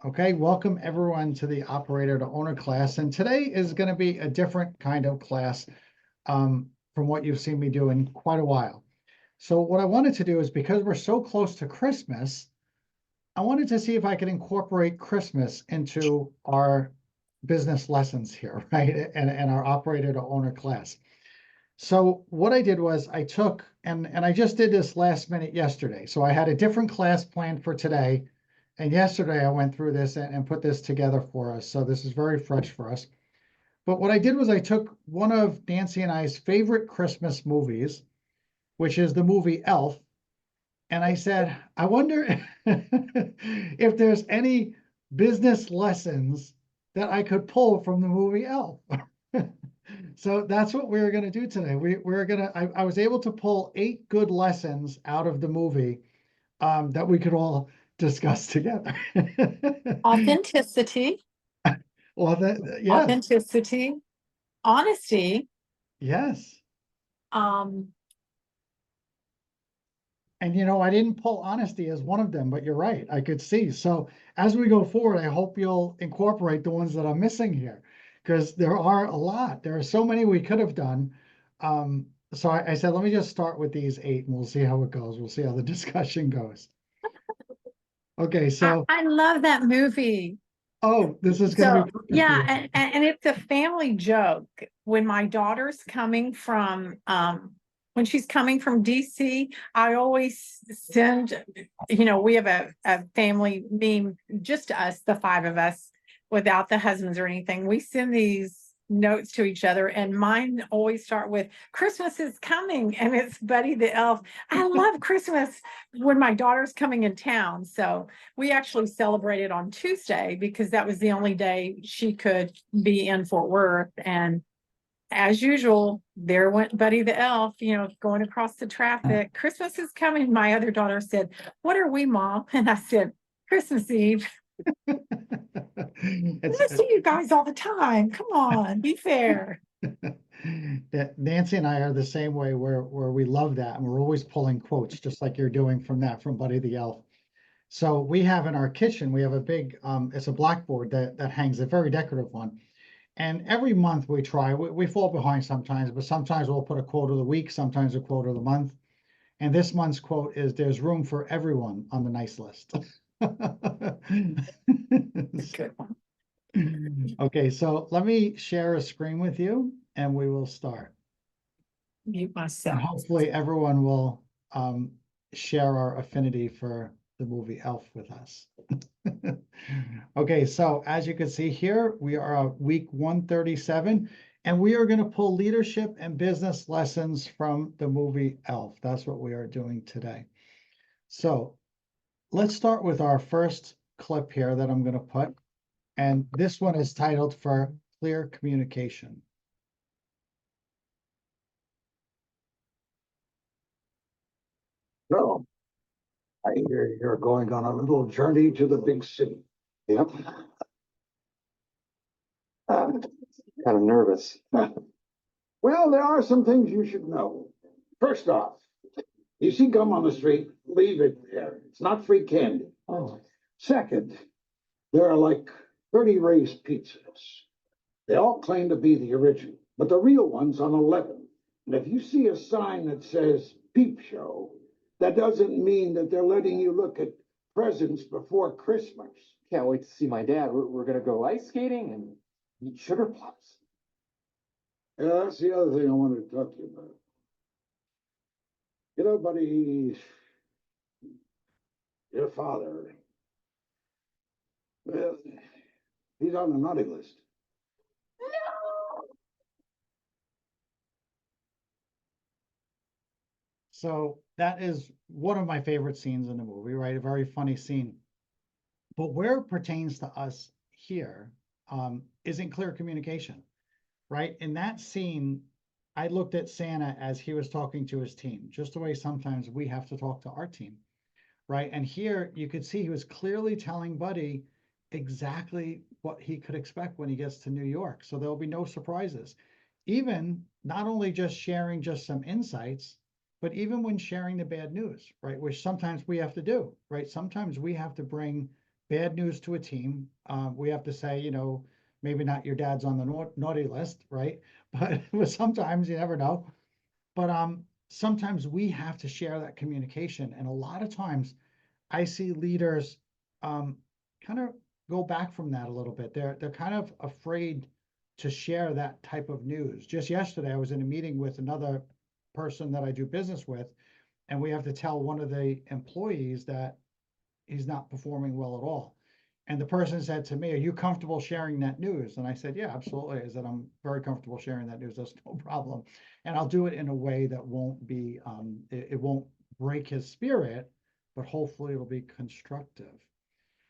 Okay, welcome everyone to the operator to owner class. And today is going to be a different kind of class from what you've seen me do in quite a while. So what I wanted to do is, because we're so close to Christmas, I wanted to see if I could incorporate Christmas into our business lessons here, right? And our operator to owner class. So what I did was I took, and I just did this last minute yesterday. So I had a different class planned for today. And yesterday I went through this and put this together for us. So this is very fresh for us. But what I did was I took one of Nancy and I's favorite Christmas movies, which is the movie Elf. And I said, I wonder if there's any business lessons that I could pull from the movie Elf. So that's what we're going to do today. I was able to pull 8 good lessons out of the movie that we could all discuss together. Authenticity, Well, yes, authenticity, honesty, yes. um, And I didn't pull honesty as one of them, but you're right. I could see. So as we go forward, I hope you'll incorporate the ones that I'm missing here, because there are a lot. There are so many we could have done. So I said, let me just start with these 8 and we'll see how it goes. We'll see how the discussion goes. Okay, so I love that movie. this is going to be perfect for you. Yeah, and it's a family joke. When my daughter's coming from when she's coming from DC, I always send, we have a family meme, just us, the 5 of us, without the husbands or anything. We send these notes to each other, and mine always start with Christmas is coming, and it's Buddy the Elf. I love Christmas when my daughter's coming in town. So we actually celebrated on Tuesday because that was the only day she could be in Fort Worth. And as usual, there went Buddy the Elf, going across the traffic. Christmas is coming. My other daughter said, "What are we, Mom?" And I said, "Christmas Eve." I see you guys all the time. Come on, be fair. That Nancy and I are the same way, where we love that, and we're always pulling quotes, just like you're doing from Buddy the Elf. So we have in our kitchen, we have a big, it's a blackboard that hangs, a very decorative one. And every month we fall behind sometimes, but sometimes we'll put a quote of the week, sometimes a quote of the month. And this month's quote is, "There's room for everyone on the nice list." Good one. Okay, so let me share a screen with you and we will start. Mute And myself. hopefully everyone will share our affinity for the movie Elf with us. Okay, so as you can see here, we are at week 137, and we are going to pull leadership and business lessons from the movie Elf. That's what we are doing today. So let's start with our first clip here that I'm going to put. And this one is titled "For Clear Communication." So, I hear you're going on a little journey to the big city. Yep. Kind of nervous. Well, there are some things you should know. First off, you see gum on the street, leave it there. It's not free candy. Oh. Second, there are like 30 raised pizzas. They all claim to be the original, but the real one's on 11. And if you see a sign that says Peep Show, that doesn't mean that they're letting you look at presents before Christmas. Can't wait to see my dad. We're gonna go ice skating and eat sugar plums. Yeah, that's the other thing I wanted to talk to you about. You know, buddy, your father, well, he's on the naughty list. So that is one of my favorite scenes in the movie, right? A very funny scene. But where it pertains to us here is in clear communication, right? In that scene, I looked at Santa as he was talking to his team, just the way sometimes we have to talk to our team, right? And here you could see he was clearly telling Buddy exactly what he could expect when he gets to New York. So there'll be no surprises. Even not only just sharing just some insights, but even when sharing the bad news, right? Which sometimes we have to do, right? Sometimes we have to bring bad news to a team, we have to say, maybe not your dad's on the naughty list, right? But sometimes you never know. But sometimes we have to share that communication. And a lot of times I see leaders kind of go back from that a little bit. They're kind of afraid to share that type of news. Just yesterday, I was in a meeting with another person that I do business with, and we have to tell one of the employees that he's not performing well at all. And the person said to me, "Are you comfortable sharing that news?" And I said, "Yeah, absolutely." I said, "I'm very comfortable sharing that news. That's no problem. And I'll do it in a way that won't be, it won't break his spirit, but hopefully it'll be constructive."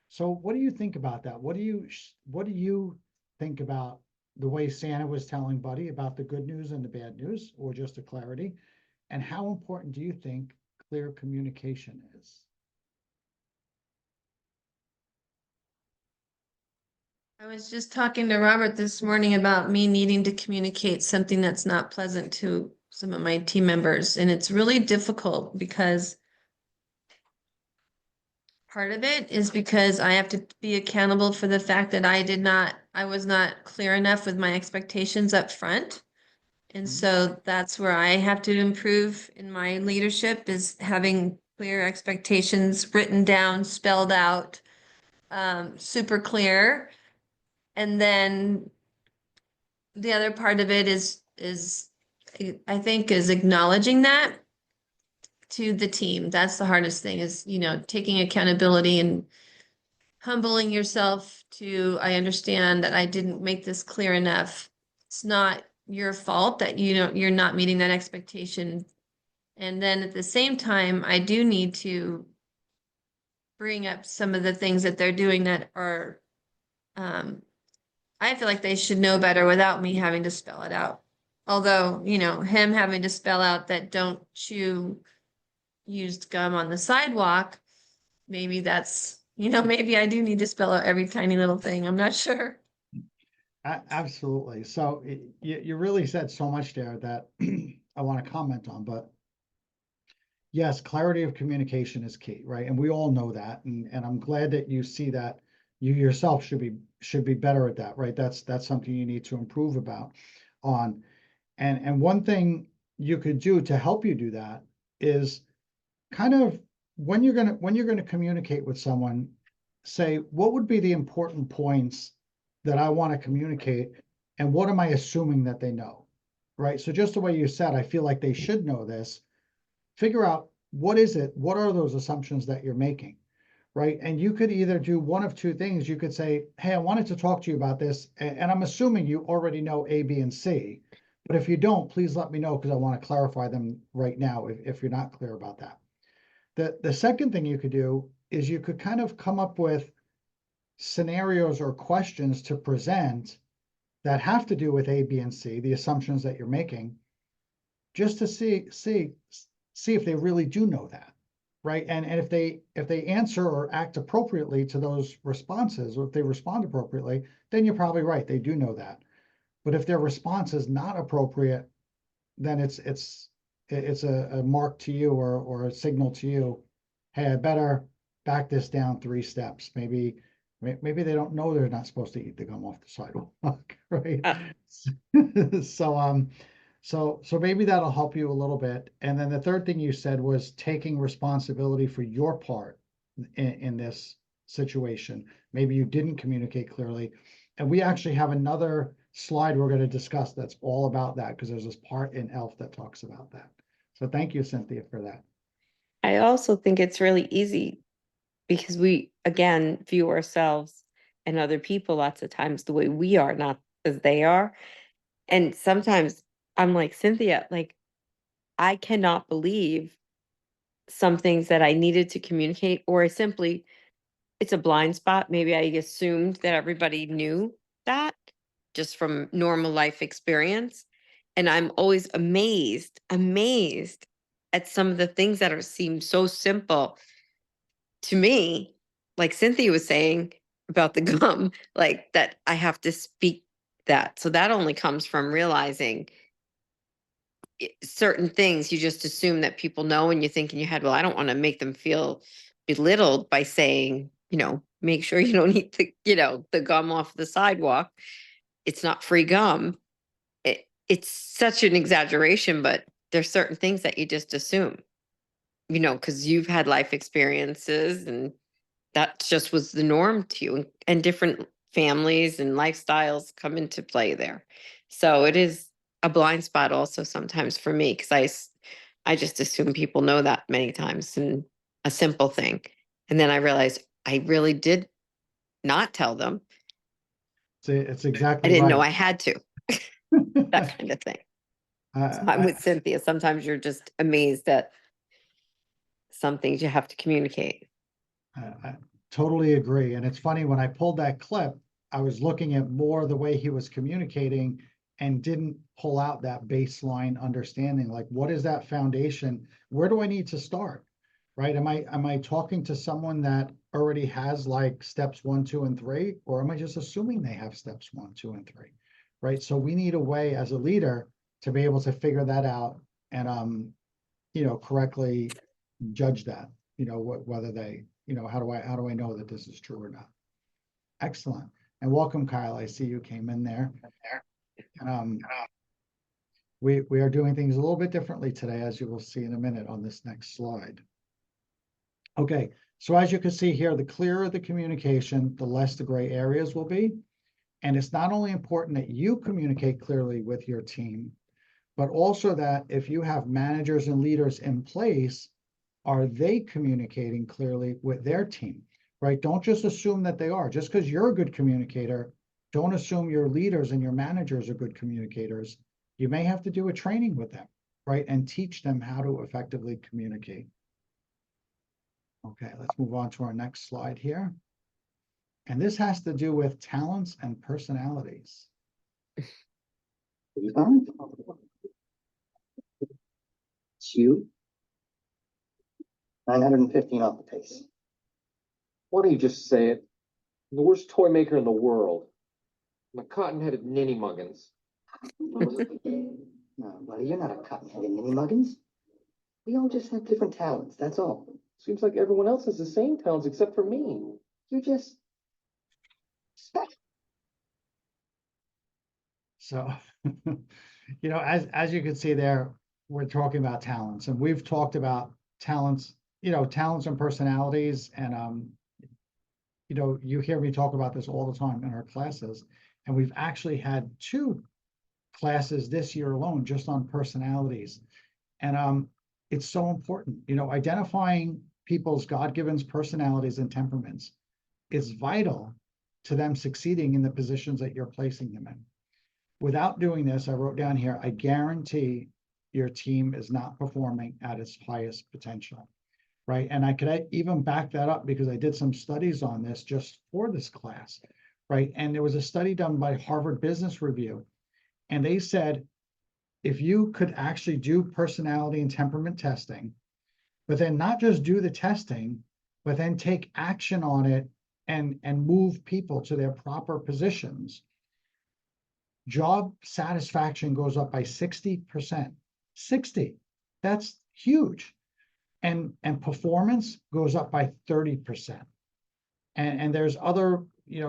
So what do you think about that? What do you think about the way Santa was telling Buddy about the good news and the bad news, or just the clarity? And how important do you think clear communication is? I was just talking to Robert this morning about me needing to communicate something that's not pleasant to some of my team members, and it's really difficult because part of it is because I have to be accountable for the fact that I was not clear enough with my expectations up front. And so that's where I have to improve in my leadership, is having clear expectations written down, spelled out, super clear. And then the other part of it is I think is acknowledging that to the team. That's the hardest thing, is, taking accountability and humbling yourself to, I understand that I didn't make this clear enough. It's not your fault that you're not meeting that expectation. And then at the same time, I do need to bring up some of the things that they're doing that are, I feel like they should know better without me having to spell it out. Although, him having to spell out that don't chew used gum on the sidewalk, maybe that's, maybe I do need to spell out every tiny little thing. I'm not sure. Absolutely. So you really said so much there that I want to comment on, but yes, clarity of communication is key, right? And we all know that. And I'm glad that you see that you yourself should be better at that, right? That's something you need to improve on. And one thing you could do to help you do that is kind of when you're gonna communicate with someone, say, what would be the important points that I want to communicate, and what am I assuming that they know, right? So just the way you said, I feel like they should know this. Figure out what are those assumptions that you're making, right? And you could either do one of two things. You could say, "Hey, I wanted to talk to you about this, and I'm assuming you already know A, B, and C. But if you don't, please let me know, because I want to clarify them right now if you're not clear about that." The second thing you could do is you could kind of come up with scenarios or questions to present that have to do with A, B, and C, the assumptions that you're making, just to see if they really do know that, right? And if they answer or act appropriately to those responses, or if they respond appropriately, then you're probably right, they do know that. But if their response is not appropriate, then it's a mark to you, or a signal to you, "Hey, I better back this down 3 steps." Maybe they don't know they're not supposed to eat the gum off the sidewalk, right? So maybe that'll help you a little bit. And then the third thing you said was taking responsibility for your part in this situation. Maybe you didn't communicate clearly. And we actually have another slide we're going to discuss that's all about that, because there's this part in ELF that talks about that. So thank you, Cynthia, for that. I also think it's really easy because we, again, view ourselves and other people lots of times the way we are, not as they are. And sometimes I'm like, Cynthia, like, I cannot believe some things that I needed to communicate, or simply it's a blind spot. Maybe I assumed that everybody knew that just from normal life experience. And I'm always amazed at some of the things that seem so simple to me, like Cynthia was saying about the gum, like that I have to speak that. So that only comes from realizing certain things you just assume that people know, and you think in your head, well, I don't want to make them feel belittled by saying, make sure you don't eat the gum off the sidewalk. It's not free gum. It's such an exaggeration, but there's certain things that you just assume, because you've had life experiences and that just was the norm to you, and different families and lifestyles come into play there. So it is a blind spot also sometimes for me, because I just assume people know that many times, and a simple thing. And then I realized I really did not tell them. It's I exactly didn't know right. I had to, that kind of thing. So I'm with Cynthia. Sometimes you're just amazed at some things you have to communicate. I totally agree. And it's funny, when I pulled that clip, I was looking at more the way he was communicating and didn't pull out that baseline understanding. Like, what is that foundation? Where do I need to start? Right? Am I talking to someone that already has like steps 1, 2, and 3, or am I just assuming they have steps 1, 2, and 3? Right. So we need a way as a leader to be able to figure that out and correctly judge that, whether they, how do I know that this is true or not? Excellent. And welcome, Kyle. I see you came in there. We are doing things a little bit differently today, as you will see in a minute on this next slide. Okay, so as you can see here, the clearer the communication, the less the gray areas will be. And it's not only important that you communicate clearly with your team, but also that if you have managers and leaders in place, are they communicating clearly with their team, right? Don't just assume that they are. Just because you're a good communicator, don't assume your leaders and your managers are good communicators. You may have to do a training with them, right? And teach them how to effectively communicate. Okay, let's move on to our next slide here. And this has to do with talents and personalities. It's you. 915 off the pace. Why don't you just say it? I'm the worst toy maker in the world. I'm a cotton-headed ninny muggins. No, buddy, you're not a cotton-headed ninny muggins. We all just have different talents, that's all. Seems like everyone else has the same talents except for me. You're just special. So, as you can see there, we're talking about talents, and we've talked about talents, talents and personalities. And, you hear me talk about this all the time in our classes. And we've actually had 2 classes this year alone just on personalities. And it's so important, identifying people's God-given personalities and temperaments is vital to them succeeding in the positions that you're placing them in. Without doing this, I wrote down here, I guarantee your team is not performing at its highest potential, right? And I could even back that up because I did some studies on this just for this class, right? And there was a study done by Harvard Business Review, and they said, if you could actually do personality and temperament testing, but then not just do the testing, but then take action on it and move people to their proper positions, job satisfaction goes up by 60%. 60, that's huge. And performance goes up by 30%. And there's other,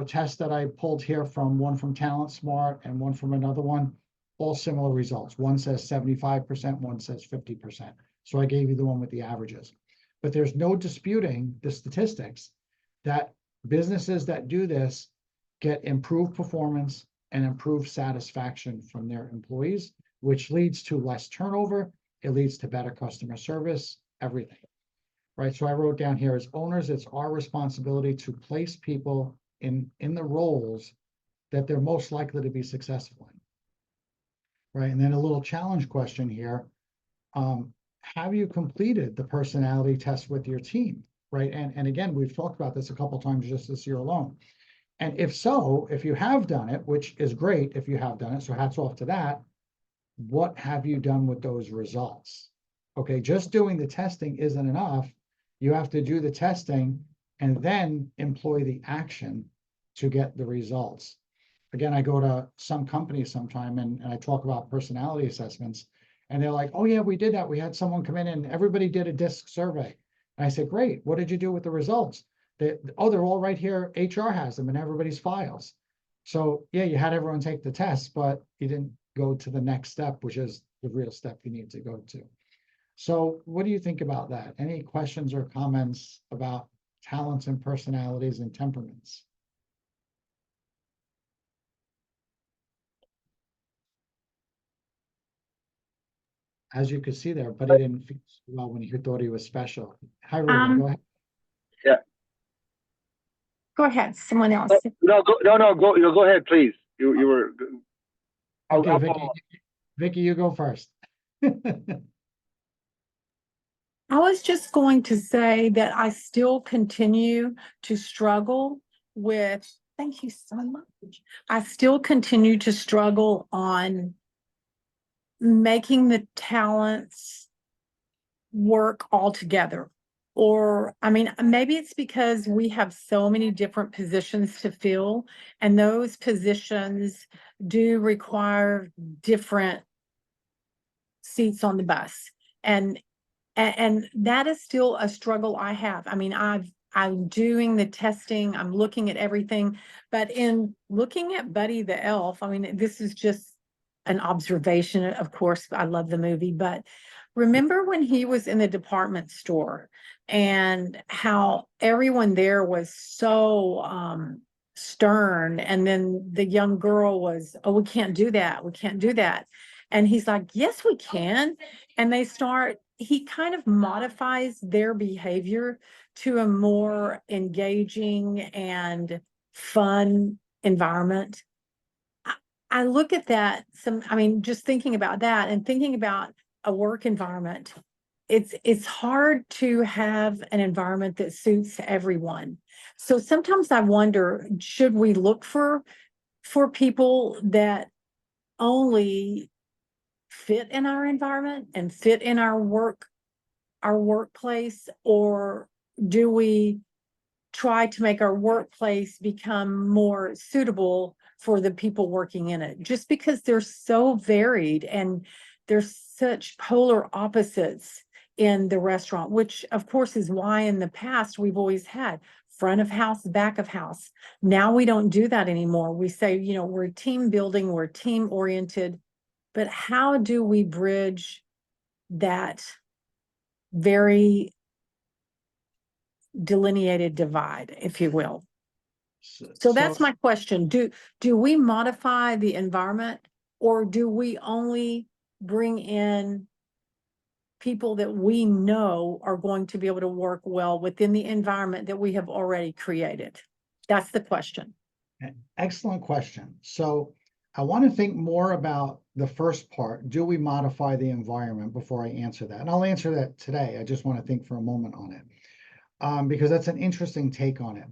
tests that I pulled here from one from Talent Smart and one from another one, all similar results. One says 75%, one says 50%. So I gave you the one with the averages. But there's no disputing the statistics that businesses that do this get improved performance and improved satisfaction from their employees, which leads to less turnover. It leads to better customer service, everything. Right. So I wrote down here, as owners, it's our responsibility to place people in the roles that they're most likely to be successful in. Right. And then a little challenge question here. Have you completed the personality test with your team? Right. And again, we've talked about this a couple of times just this year alone. And if so, if you have done it, which is great if you have done it, so hats off to that, what have you done with those results? Okay, just doing the testing isn't enough. You have to do the testing and then employ the action to get the results. Again, I go to some companies sometime and I talk about personality assessments, and they're like, oh yeah, we did that. We had someone come in and everybody did a DISC survey. And I said, great, what did you do with the results? Oh, they're all right here. HR has them in everybody's files. So yeah, you had everyone take the test, but you didn't go to the next step, which is the real step you need to go to. So what do you think about that? Any questions or comments about talents and personalities and temperaments? As you could see there, but he didn't feel so well when he thought he was special. Hi, Ruben, go ahead. Go ahead, someone else. Go ahead, please. You were. Okay, I'll Vicky, follow. Vicky, you go first. I was just going to say that I still continue to struggle with, thank you so much. I still continue to struggle on making the talents work all together. Or, I mean, maybe it's because we have so many different positions to fill, and those positions do require different seats on the bus. And that is still a struggle I have. I mean, I'm doing the testing, I'm looking at everything, but in looking at Buddy the Elf, I mean, this is just an observation. Of course, I love the movie, but remember when he was in the department store and how everyone there was so stern, and then the young girl was, oh, we can't do that, we can't do that. And he's like, yes, we can. And he kind of modifies their behavior to a more engaging and fun environment. I look at that, just thinking about that and thinking about a work environment, it's hard to have an environment that suits everyone. So sometimes I wonder, should we look for people that only fit in our environment and fit in our workplace, or do we try to make our workplace become more suitable for the people working in it? Just because they're so varied and there's such polar opposites in the restaurant, which of course is why in the past we've always had front of house, back of house. Now we don't do that anymore. We say, we're team building, we're team oriented. But how do we bridge that very delineated divide, if you will? So that's my question. Do we modify the environment, or do we only bring in people that we know are going to be able to work well within the environment that we have already created? That's the question. Excellent question. So I want to think more about the first part. Do we modify the environment before I answer that? And I'll answer that today. I just want to think for a moment on it, because that's an interesting take on it.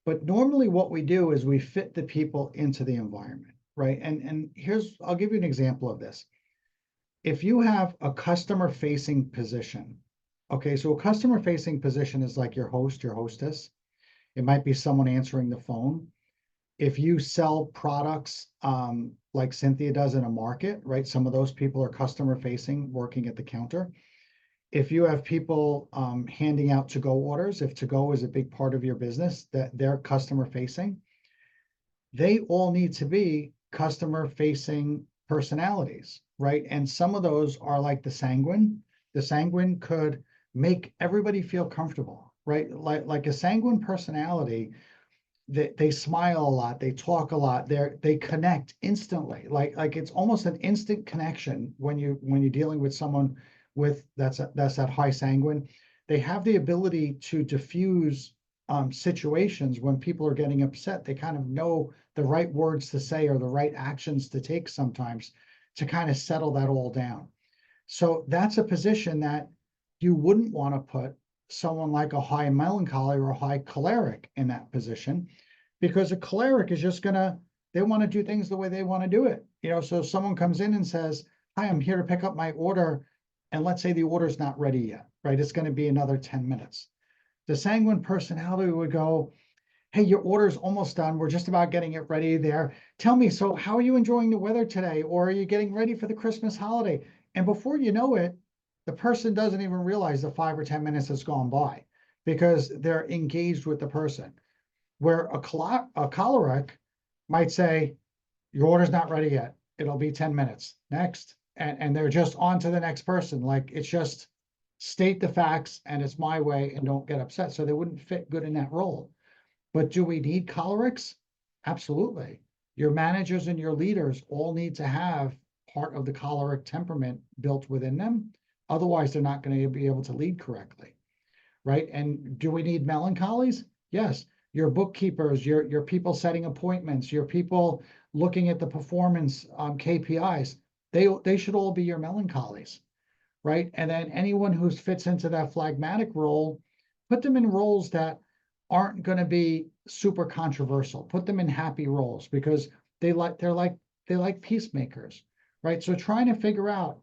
But normally what we do is we fit the people into the environment, right? And I'll give you an example of this. If you have a customer facing position, okay, so a customer facing position is like your host, your hostess. It might be someone answering the phone. If you sell products like Cynthia does in a market, right? Some of those people are customer facing, working at the counter. If you have people handing out to-go orders, if to-go is a big part of your business, that they're customer facing, they all need to be customer facing personalities, right? And some of those are like the sanguine. The sanguine could make everybody feel comfortable, right? Like a sanguine personality, they smile a lot, they talk a lot, they connect instantly. Like it's almost an instant connection when you're dealing with someone with that's that high sanguine. They have the ability to diffuse situations when people are getting upset. They kind of know the right words to say or the right actions to take sometimes to kind of settle that all down. So that's a position that you wouldn't want to put someone like a high melancholy or a high choleric in that position, because a choleric is just they want to do things the way they want to do it. So if someone comes in and says, hi, I'm here to pick up my order, and let's say the order's not ready yet, right? It's going to be another 10 minutes. The sanguine personality would go, hey, your order's almost done. We're just about getting it ready there. Tell me, so how are you enjoying the weather today? Or are you getting ready for the Christmas holiday? And before you know it, the person doesn't even realize the 5 or 10 minutes has gone by, because they're engaged with the person. Where a choleric might say, your order's not ready yet. It'll be 10 minutes. Next. And they're just on to the next person. Like it's just state the facts and it's my way and don't get upset. So they wouldn't fit good in that role. But do we need cholerics? Absolutely. Your managers and your leaders all need to have part of the choleric temperament built within them. Otherwise, they're not going to be able to lead correctly. Right. And do we need melancholies? Yes. Your bookkeepers, your people setting appointments, your people looking at the performance KPIs, they should all be your melancholies, right? And then anyone who fits into that phlegmatic role, put them in roles that aren't going to be super controversial. Put them in happy roles because they like peacemakers, right? So trying to figure out,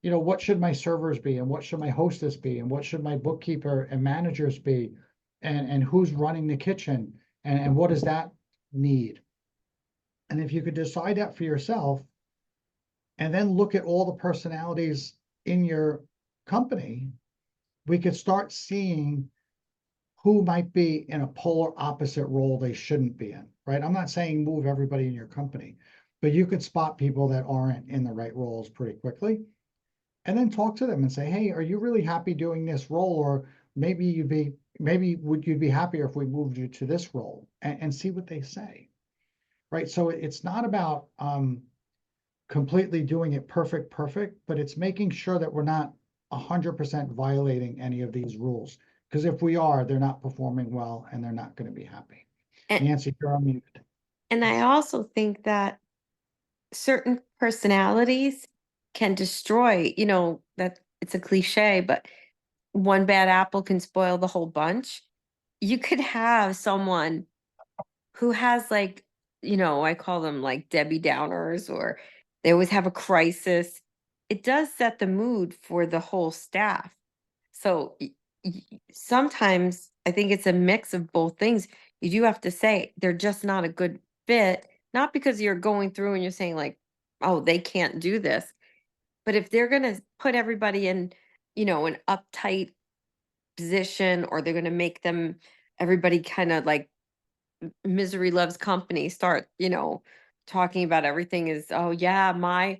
what should my servers be and what should my hostess be and what should my bookkeeper and managers be and who's running the kitchen and what does that need? And if you could decide that for yourself and then look at all the personalities in your company, we could start seeing who might be in a polar opposite role they shouldn't be in, right? I'm not saying move everybody in your company, but you could spot people that aren't in the right roles pretty quickly and then talk to them and say, hey, are you really happy doing this role? Or maybe you'd be happier if we moved you to this role and see what they say, right? So it's not about completely doing it perfect, but it's making sure that we're not 100% violating any of these rules. Because if we are, they're not performing well and they're not going to be happy. And, Nancy, you're on mute. and I also think that certain personalities can destroy, that it's a cliche, but one bad apple can spoil the whole bunch. You could have someone who has like, I call them like Debbie Downers, or they always have a crisis. It does set the mood for the whole staff. So sometimes I think it's a mix of both things. You do have to say they're just not a good fit, not because you're going through and you're saying like, oh, they can't do this. But if they're going to put everybody in, an uptight position, or they're going to make everybody kind of like misery loves company, start, talking about everything is, oh yeah, my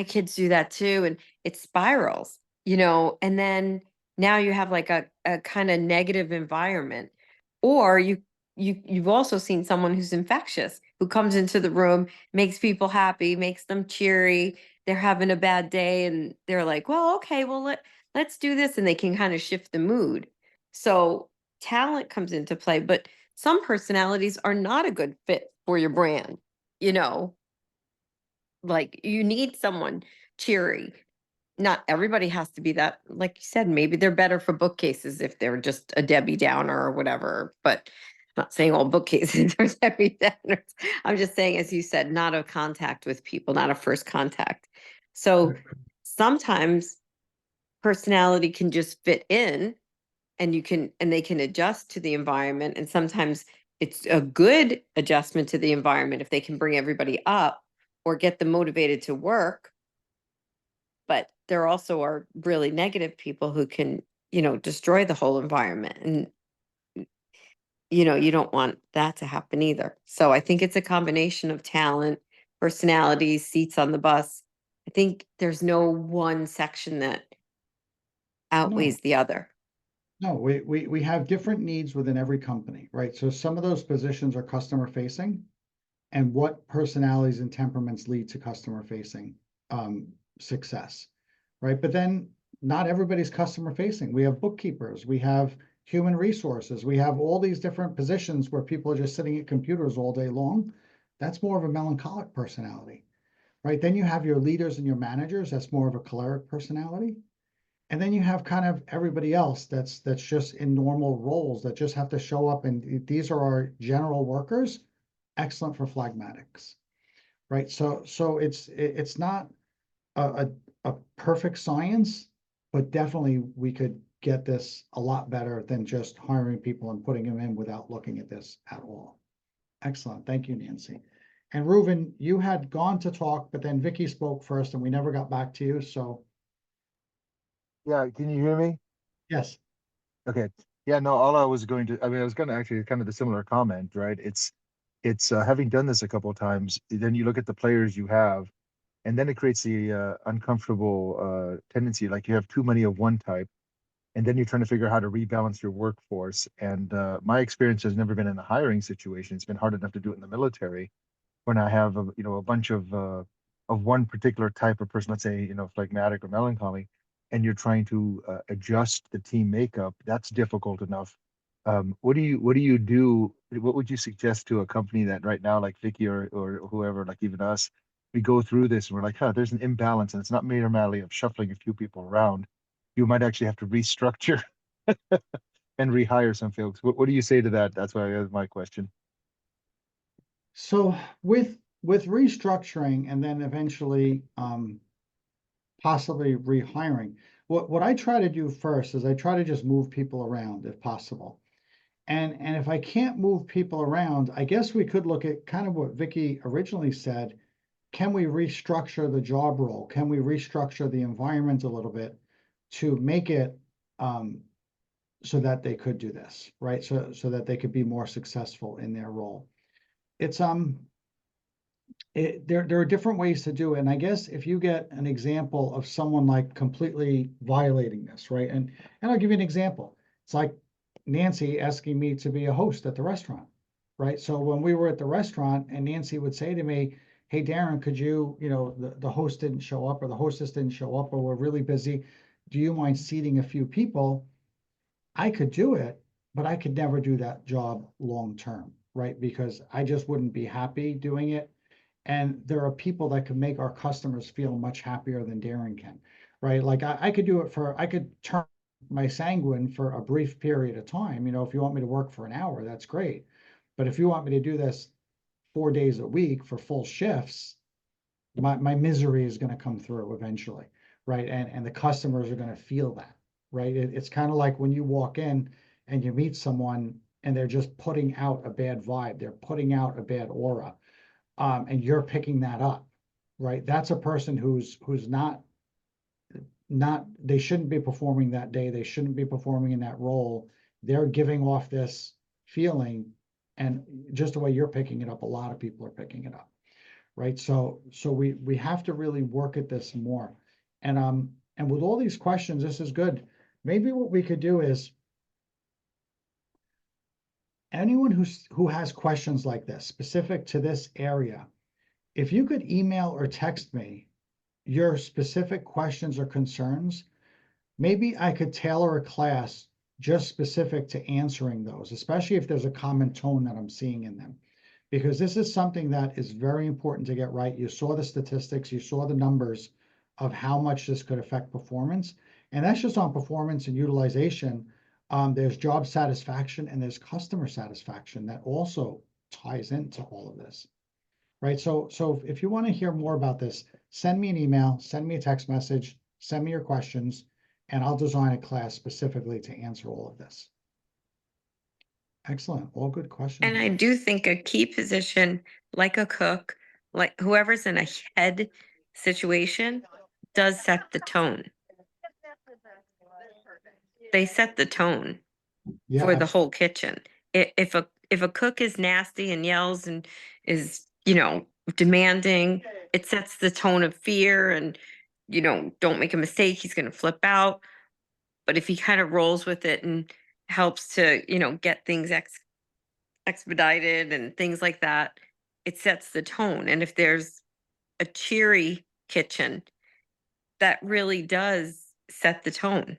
kids do that too. And it spirals, and then now you have like a kind of negative environment. Or you've also seen someone who's infectious, who comes into the room, makes people happy, makes them cheery. They're having a bad day and they're like, well, okay, well, let's do this. And they can kind of shift the mood. So talent comes into play, but some personalities are not a good fit for your brand, like you need someone cheery. Not everybody has to be that. Like you said, maybe they're better for bookcases if they're just a Debbie Downer or whatever, but I'm not saying all bookcases are Debbie Downers. I'm just saying, as you said, not a contact with people, not a first contact. So sometimes personality can just fit in, and they can adjust to the environment. And sometimes it's a good adjustment to the environment if they can bring everybody up or get them motivated to work. But there also are really negative people who can, destroy the whole environment. And, you don't want that to happen either. So I think it's a combination of talent, personalities, seats on the bus. I think there's no one section that outweighs the other. No, we have different needs within every company, right? So some of those positions are customer facing, and what personalities and temperaments lead to customer facing success, right? But then not everybody's customer facing. We have bookkeepers, we have human resources, we have all these different positions where people are just sitting at computers all day long. That's more of a melancholic personality, right? Then you have your leaders and your managers. That's more of a choleric personality. And then you have kind of everybody else that's just in normal roles that just have to show up. And these are our general workers, excellent for phlegmatics, right? So it's not a perfect science, but definitely we could get this a lot better than just hiring people and putting them in without looking at this at all. Excellent. Thank you, Nancy. And Reuven, you had gone to talk, but then Vicky spoke first and we never got back to you. So Yeah, can you hear me? yes. Okay. Yeah, no, all I was going to, I mean, I was going to actually kind of the similar comment, right? It's having done this a couple of times, then you look at the players you have, and then it creates the uncomfortable tendency, like you have too many of one type, and then you're trying to figure out how to rebalance your workforce. And my experience has never been in a hiring situation. It's been hard enough to do it in the military when I have a bunch of one particular type of person, let's say phlegmatic or melancholy, and you're trying to adjust the team makeup. That's difficult enough. What do you do? What would you suggest to a company that right now, like Vicky or whoever, like even us, we go through this and we're like, huh, there's an imbalance, and it's not merely of shuffling a few people around. You might actually have to restructure and rehire some folks. What do you say to that? That's why that's my question. So with restructuring and then eventually possibly rehiring, what I try to do first is I try to just move people around if possible. And if I can't move people around, I guess we could look at kind of what Vicky originally said. Can we restructure the job role? Can we restructure the environment a little bit to make it so that they could do this, right? So that they could be more successful in their role. It's there are different ways to do it. And I guess if you get an example of someone like completely violating this, right? And I'll give you an example. It's like Nancy asking me to be a host at the restaurant, right? So when we were at the restaurant and Nancy would say to me, hey, Darren, could you, the host didn't show up or the hostess didn't show up or we're really busy. Do you mind seating a few people? I could do it, but I could never do that job long term, right? Because I just wouldn't be happy doing it. And there are people that can make our customers feel much happier than Darren can, right? Like I could do it I could turn my sanguine for a brief period of time. If you want me to work for an hour, that's great. But if you want me to do this 4 days a week for full shifts, my misery is going to come through eventually, right? And the customers are going to feel that, right? It's kind of like when you walk in and you meet someone and they're just putting out a bad vibe, they're putting out a bad aura, and you're picking that up, right? That's a person who's not they shouldn't be performing that day. They shouldn't be performing in that role. They're giving off this feeling, and just the way you're picking it up, a lot of people are picking it up, right? So we have to really work at this more. And with all these questions, this is good. Maybe what we could do is anyone who has questions like this, specific to this area, if you could email or text me your specific questions or concerns, maybe I could tailor a class just specific to answering those, especially if there's a common tone that I'm seeing in them. Because this is something that is very important to get right. You saw the statistics, you saw the numbers of how much this could affect performance. And that's just on performance and utilization. There's job satisfaction and there's customer satisfaction that also ties into all of this, right? So if you want to hear more about this, send me an email, send me a text message, send me your questions, and I'll design a class specifically to answer all of this. Excellent. All good questions. And I do think a key position, like a cook, like whoever's in a head situation, does set the tone. They set the tone Yeah, for the whole kitchen. If a cook is nasty and yells and is, demanding, it sets the tone of fear and, don't make a mistake, he's going to flip out. But if he kind of rolls with it and helps to, get things expedited and things like that, it sets the tone. And if there's a cheery kitchen, that really does set the tone.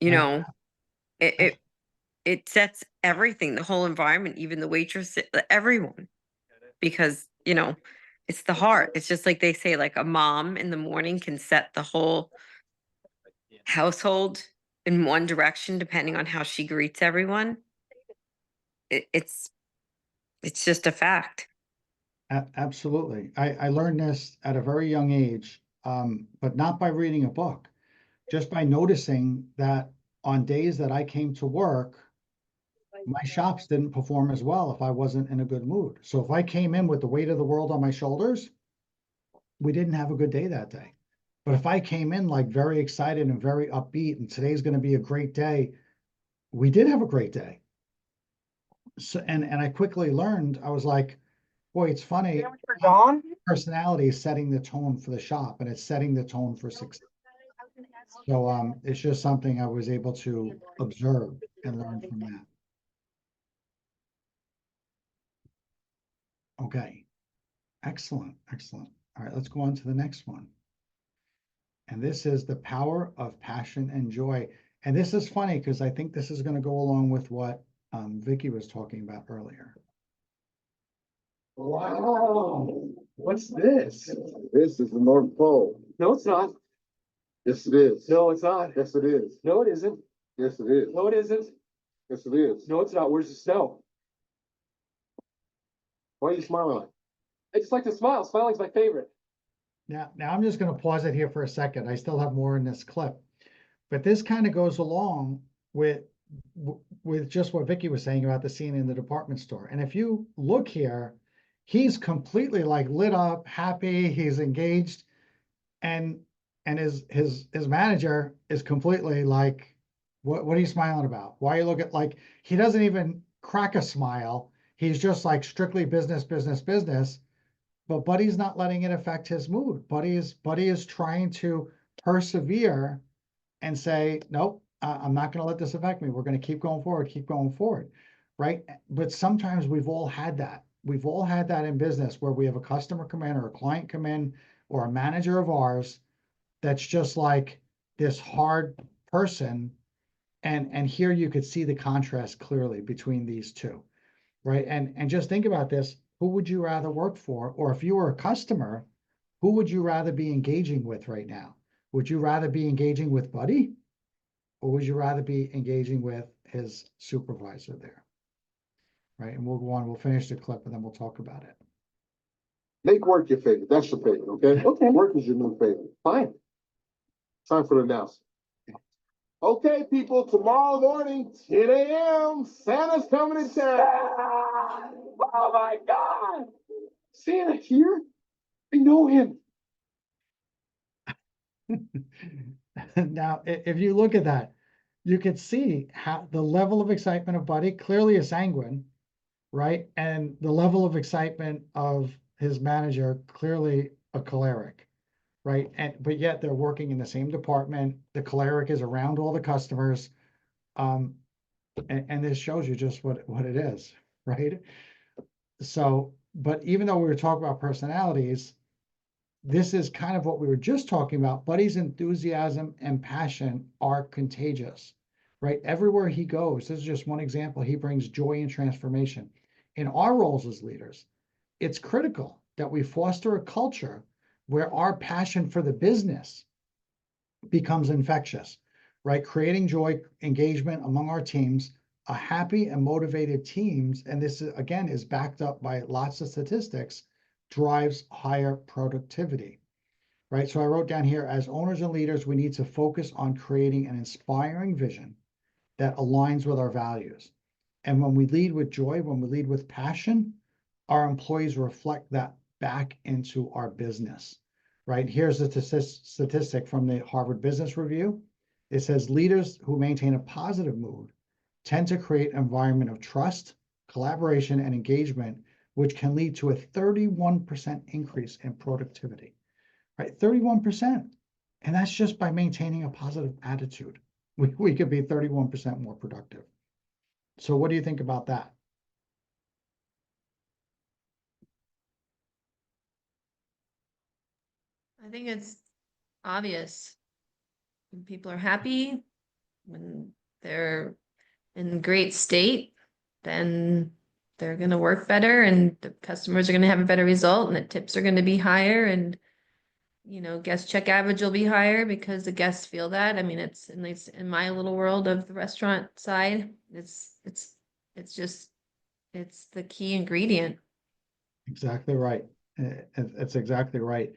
You Yeah. know, it sets everything, the whole environment, even the waitress, everyone, because, it's the heart. It's just like they say, like a mom in the morning can set the whole household in one direction depending on how she greets everyone. It's just a fact. Absolutely. I learned this at a very young age, but not by reading a book, just by noticing that on days that I came to work, my shops didn't perform as well if I wasn't in a good mood. So if I came in with the weight of the world on my shoulders, we didn't have a good day that day. But if I came in like very excited and very upbeat, and today's going to be a great day, we did have a great day. So, and I quickly learned, I was like, boy, it's funny. Personality is setting the tone for the shop, and it's setting the tone for success. So it's just something I was able to observe and learn from that. Okay, excellent, excellent. All right, let's go on to the next one. And this is the power of passion and joy. And this is funny because I think this is going to go along with what Vicky was talking about earlier. Wow, what's this? This is the North Pole. No, it's not. Yes, it is. No, it's not. Yes, it is. No, it isn't. Yes, it is. No, it isn't. Yes, it is. No, it's not. Where's the snow? Why are you smiling? I just like to smile. Smiling's my favorite. Now I'm just going to pause it here for a second. I still have more in this clip, but this kind of goes along with just what Vicky was saying about the scene in the department store. And if you look here, he's completely like lit up, happy, he's engaged, and his manager is completely like, what are you smiling about? Why are you looking like he doesn't even crack a smile? He's just like strictly business, business, business. But Buddy's not letting it affect his mood. Buddy is trying to persevere and say, nope, I'm not going to let this affect me. We're going to keep going forward, right? But sometimes we've all had that. We've all had that in business where we have a customer come in or a client come in or a manager of ours that's just like this hard person. And here you could see the contrast clearly between these two, right? And just think about this. Who would you rather work for? Or if you were a customer, who would you rather be engaging with right now? Would you rather be engaging with Buddy? Or would you rather be engaging with his supervisor there? Right, and we'll go on, we'll finish the clip and then we'll talk about it. Make work your favorite. That's your favorite, okay? Okay. Work is your new favorite. Fine. Time for the announcement. Okay, people, tomorrow morning, 10 a.m., Santa's coming to town. Oh my God. Santa here? I know him. Now, if you look at that, you could see how the level of excitement of Buddy, clearly a sanguine, right? And the level of excitement of his manager, clearly a choleric, right? But yet they're working in the same department. The choleric is around all the customers. And this shows you just what it is, right? So, but even though we were talking about personalities, this is kind of what we were just talking about. Buddy's enthusiasm and passion are contagious, right? Everywhere he goes, this is just one example, he brings joy and transformation. In our roles as leaders, it's critical that we foster a culture where our passion for the business becomes infectious, right? Creating joy, engagement among our teams, a happy and motivated teams, and this again is backed up by lots of statistics, drives higher productivity, right? So I wrote down here, as owners and leaders, we need to focus on creating an inspiring vision that aligns with our values. And when we lead with joy, when we lead with passion, our employees reflect that back into our business, right? Here's the statistic from the Harvard Business Review. It says leaders who maintain a positive mood tend to create an environment of trust, collaboration, and engagement, which can lead to a 31% increase in productivity, right? 31%. And that's just by maintaining a positive attitude. We could be 31% more productive. So what do you think about that? I think it's obvious. When people are happy, when they're in great state, then they're going to work better and the customers are going to have a better result and the tips are going to be higher and guest check average will be higher because the guests feel that. I mean, it's at least in my little world of the restaurant side, it's the key ingredient. Exactly right. It's exactly right.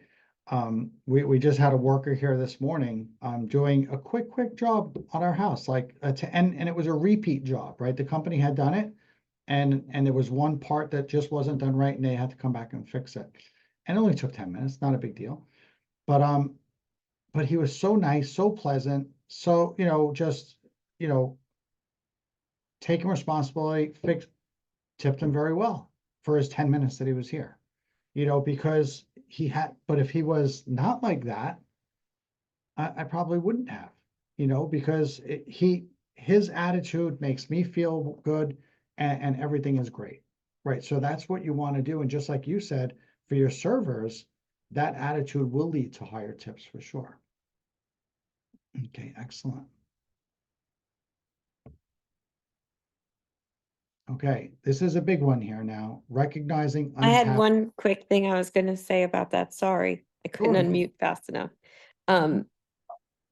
We just had a worker here this morning doing a quick job on our house, like and it was a repeat job, right? The company had done it, and there was one part that just wasn't done right, and they had to come back and fix it. And it only took 10 minutes, not a big deal. But he was so nice, so pleasant, so just taken responsibility, tipped him very well for his 10 minutes that he was here. Because but if he was not like that, I probably wouldn't have, because his attitude makes me feel good, and everything is great, right? So that's what you want to do. And just like you said, for your servers, that attitude will lead to higher tips for sure. Okay, excellent. Okay, this is a big one here now, recognizing I had untapped. one quick thing I was gonna say about that. Sorry, I couldn't Sure. unmute fast enough.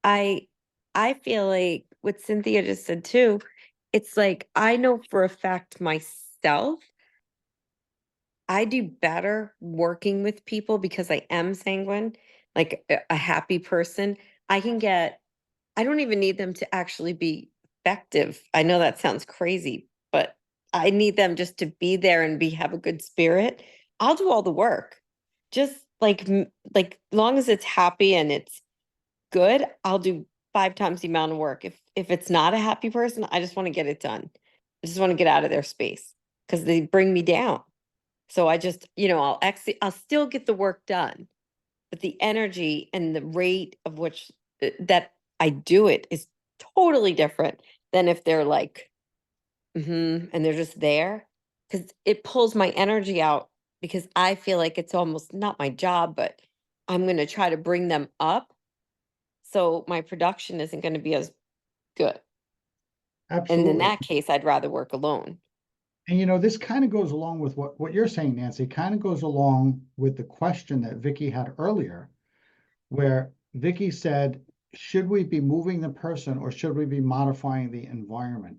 I I feel like what Cynthia just said too, it's like I know for a fact myself, I do better working with people because I am sanguine, like a happy person. I don't even need them to actually be effective. I know that sounds crazy, but I need them just to be there and have a good spirit. I'll do all the work. Just like long as it's happy and it's good, I'll do 5 times the amount of work. If it's not a happy person, I just want to get it done. I just want to get out of their space because they bring me down. So I just, I'll still get the work done, but the energy and the rate of which that I do it is totally different than if they're like, and they're just there, because it pulls my energy out because I feel like it's almost not my job, but I'm going to try to bring them up. So my production isn't going to be as good. And in Absolutely. that case, I'd rather work alone. And this kind of goes along with what you're saying, Nancy, kind of goes along with the question that Vicky had earlier, where Vicky said, should we be moving the person or should we be modifying the environment?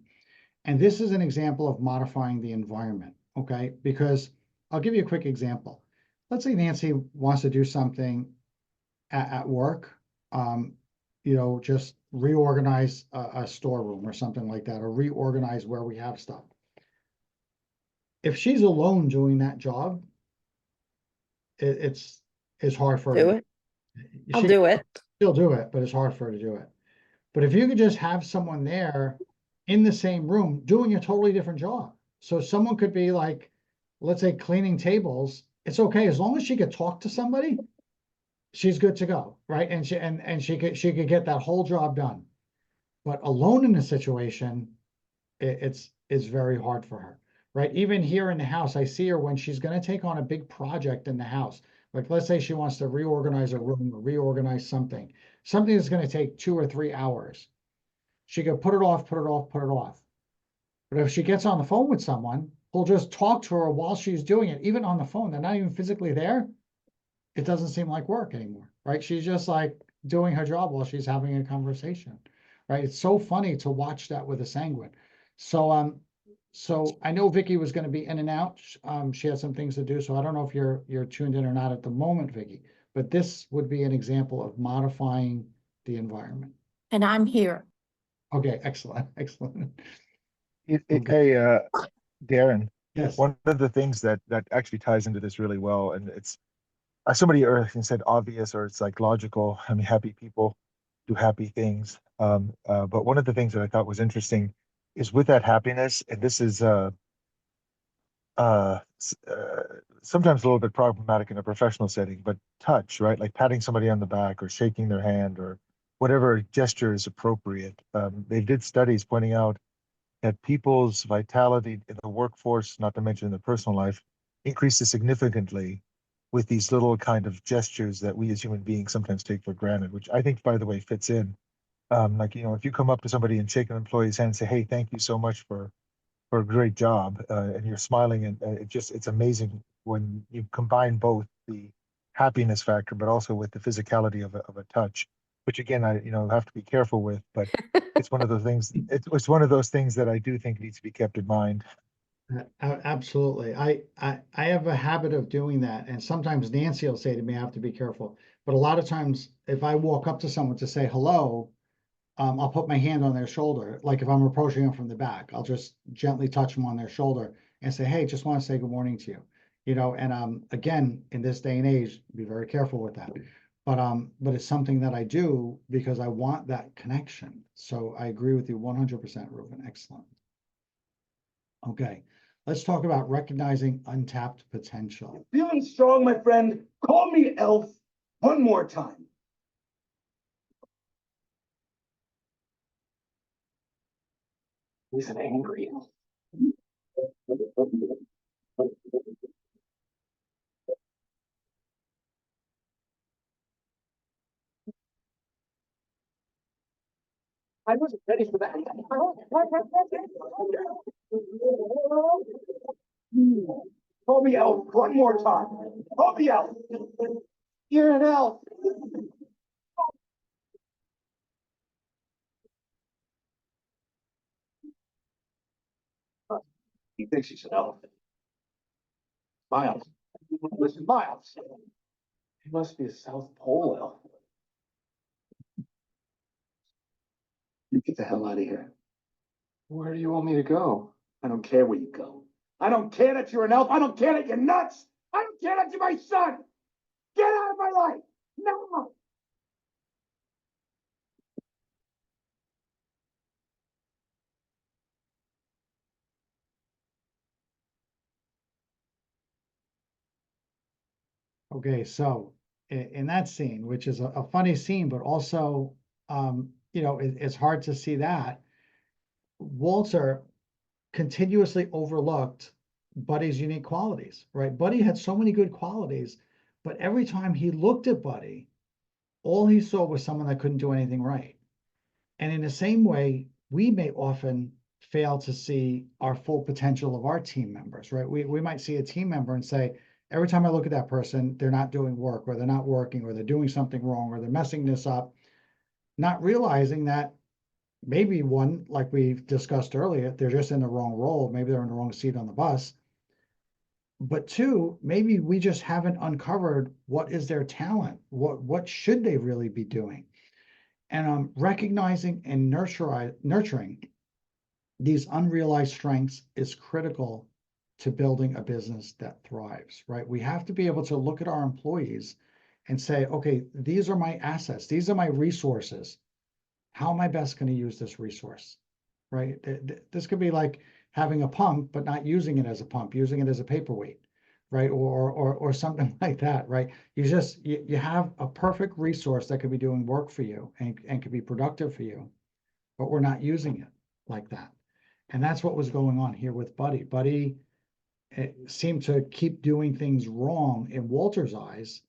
And this is an example of modifying the environment, okay? Because I'll give you a quick example. Let's say Nancy wants to do something at work, just reorganize a storeroom or something like that, or reorganize where we have stuff. If she's alone doing that job, it's hard for her Do to it. I'll she do it. she'll do it, but it's hard for her to do it. But if you could just have someone there in the same room doing a totally different job. So someone could be like, let's say cleaning tables, it's okay as long as she could talk to somebody, she's good to go, right? And she could get that whole job done. But alone in a situation, it's very hard for her, right? Even here in the house, I see her when she's going to take on a big project in the house. Like let's say she wants to reorganize a room or reorganize something that's going to take 2 or 3 hours. She could put it off, put it off, put it off. But if she gets on the phone with someone, who'll just talk to her while she's doing it, even on the phone, they're not even physically there, it doesn't seem like work anymore, right? She's just like doing her job while she's having a conversation, right? It's so funny to watch that with a sanguine. So I know Vicky was going to be in and out. She had some things to do, so I don't know if you're tuned in or not at the moment, Vicky. But this would be an example of modifying the environment. And I'm here. Okay, excellent, excellent. Okay. Hey, Darren, Yes. one of the things that actually ties into this really well, and it's somebody earlier said obvious or it's like logical. I mean, happy people do happy things. But one of the things that I thought was interesting is with that happiness, and this is uh, sometimes a little bit problematic in a professional setting, but touch, right? Like patting somebody on the back or shaking their hand or whatever gesture is appropriate. They did studies pointing out that people's vitality in the workforce, not to mention in their personal life, increases significantly with these little kind of gestures that we as human beings sometimes take for granted, which I think, by the way, fits in. If you come up to somebody and shake an employee's hand and say, hey, thank you so much for a great job, and you're smiling, and it's amazing when you combine both the happiness factor, but also with the physicality of a touch, which again, I have to be careful with, but it's one of those things. It's one of those things that I do think needs to be kept in mind. Absolutely. I have a habit of doing that. And sometimes Nancy will say to me, I have to be careful. But a lot of times, if I walk up to someone to say hello, I'll put my hand on their shoulder. Like if I'm approaching them from the back, I'll just gently touch them on their shoulder and say, hey, just want to say good morning to you. And again, in this day and age, be very careful with that. But it's something that I do because I want that connection. So I agree with you 100%, Reuben. Excellent. Okay, let's talk about recognizing untapped potential. Feeling strong, my friend? Call me Elf one more time. He's an angry. I wasn't ready for that. Call me Elf one more time. Call me Elf. You're an elf. He thinks he's an elf. Miles. Listen, Miles. He must be a South Pole elf. You get the hell out of here. Where do you want me to go? I don't care where you go. I don't care that you're an elf. I don't care that you're nuts. I don't care that you're my son. Get out of my life. No. Okay, so in that scene, which is a funny scene, but also, it's hard to see that Walter continuously overlooked Buddy's unique qualities, right? Buddy had so many good qualities, but every time he looked at Buddy, all he saw was someone that couldn't do anything right. And in the same way, we may often fail to see our full potential of our team members, right? We might see a team member and say, every time I look at that person, they're not doing work, or they're not working, or they're doing something wrong, or they're messing this up, not realizing that maybe one, like we've discussed earlier, they're just in the wrong role. Maybe they're in the wrong seat on the bus. But two, maybe we just haven't uncovered what is their talent. What should they really be doing? And recognizing and nurturing these unrealized strengths is critical to building a business that thrives, right? We have to be able to look at our employees and say, okay, these are my assets, these are my resources. How am I best going to use this resource, right? This could be like having a pump, but not using it as a pump, using it as a paperweight, right? Or something like that, right? You have a perfect resource that could be doing work for you and could be productive for you, but we're not using it like that. And that's what was going on here with Buddy. Buddy seemed to keep doing things wrong in Walter's eyes,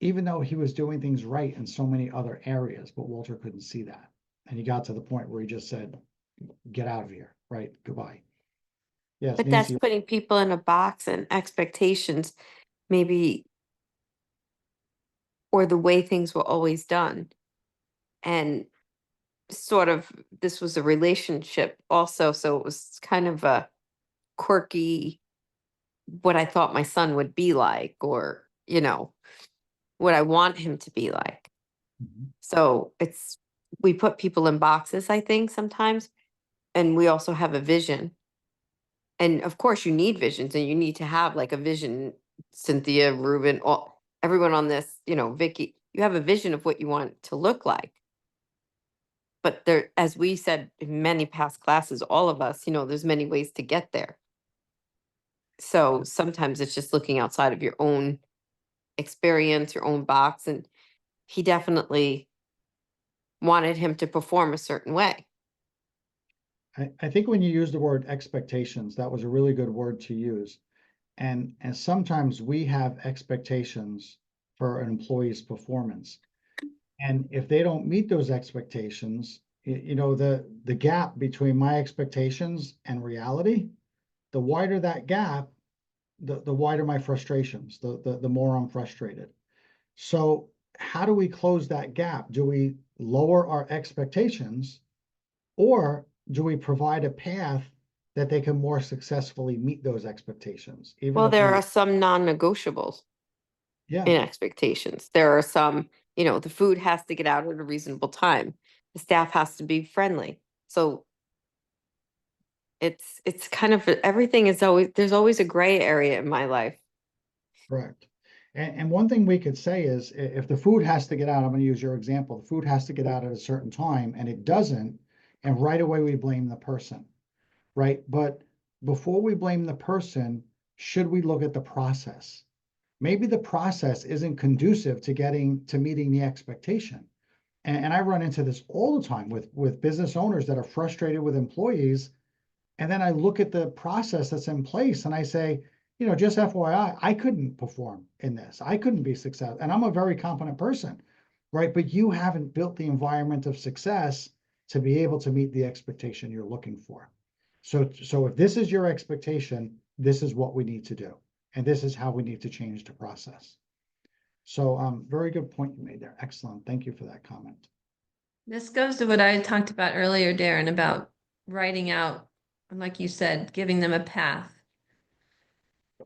even though he was doing things right in so many other areas, but Walter couldn't see that. And he got to the point where he just said, get out of here, right? Goodbye. Yes, But that's Nancy. putting people in a box and expectations, maybe, or the way things were always done. And sort of, this was a relationship also, so it was kind of a quirky, what I thought my son would be like, or, what I want him to be like. Mhm. So we put people in boxes, I think, sometimes, and we also have a vision. And of course, you need visions, and you need to have like a vision. Cynthia, Ruben, everyone on this, Vicky, you have a vision of what you want to look like. But there, as we said in many past classes, all of us, there's many ways to get there. So sometimes it's just looking outside of your own experience, your own box. And he definitely wanted him to perform a certain way. I think when you use the word expectations, that was a really good word to use. And sometimes we have expectations for an employee's performance. And if they don't meet those expectations, the gap between my expectations and reality, the wider that gap, the wider my frustrations, the more I'm frustrated. So how do we close that gap? Do we lower our expectations, or do we provide a path that they can more successfully meet those expectations? Even Well, if there we, are some non-negotiables yeah, in expectations. There are some, the food has to get out at a reasonable time. The staff has to be friendly. So it's kind of, everything is always, there's always a gray area in my life. correct. And one thing we could say is if the food has to get out, I'm going to use your example, the food has to get out at a certain time and it doesn't, and right away we blame the person, right? But before we blame the person, should we look at the process? Maybe the process isn't conducive to meeting the expectation. And I run into this all the time with business owners that are frustrated with employees. And then I look at the process that's in place and I say, just FYI, I couldn't perform in this. I couldn't be successful. And I'm a very competent person, right? But you haven't built the environment of success to be able to meet the expectation you're looking for. So if this is your expectation, this is what we need to do. And this is how we need to change the process. So very good point you made there. Excellent. Thank you for that comment. This goes to what I talked about earlier, Darren, about writing out, like you said, giving them a path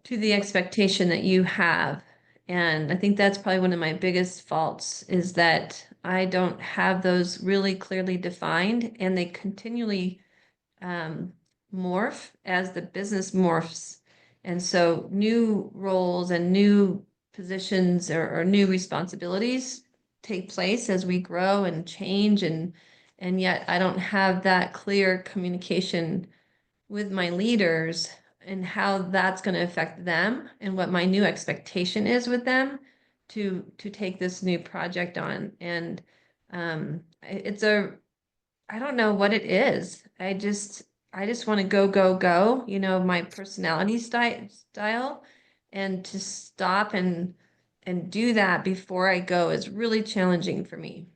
to the expectation that you have. And I think that's probably one of my biggest faults is that I don't have those really clearly defined, and they continually morph as the business morphs. And so new roles and new positions or new responsibilities take place as we grow and change, and yet I don't have that clear communication with my leaders and how that's going to affect them and what my new expectation is with them to take this new project on. And it's I don't know what it is. I just want to go, my personality style, and to stop and do that before I go is really challenging for me.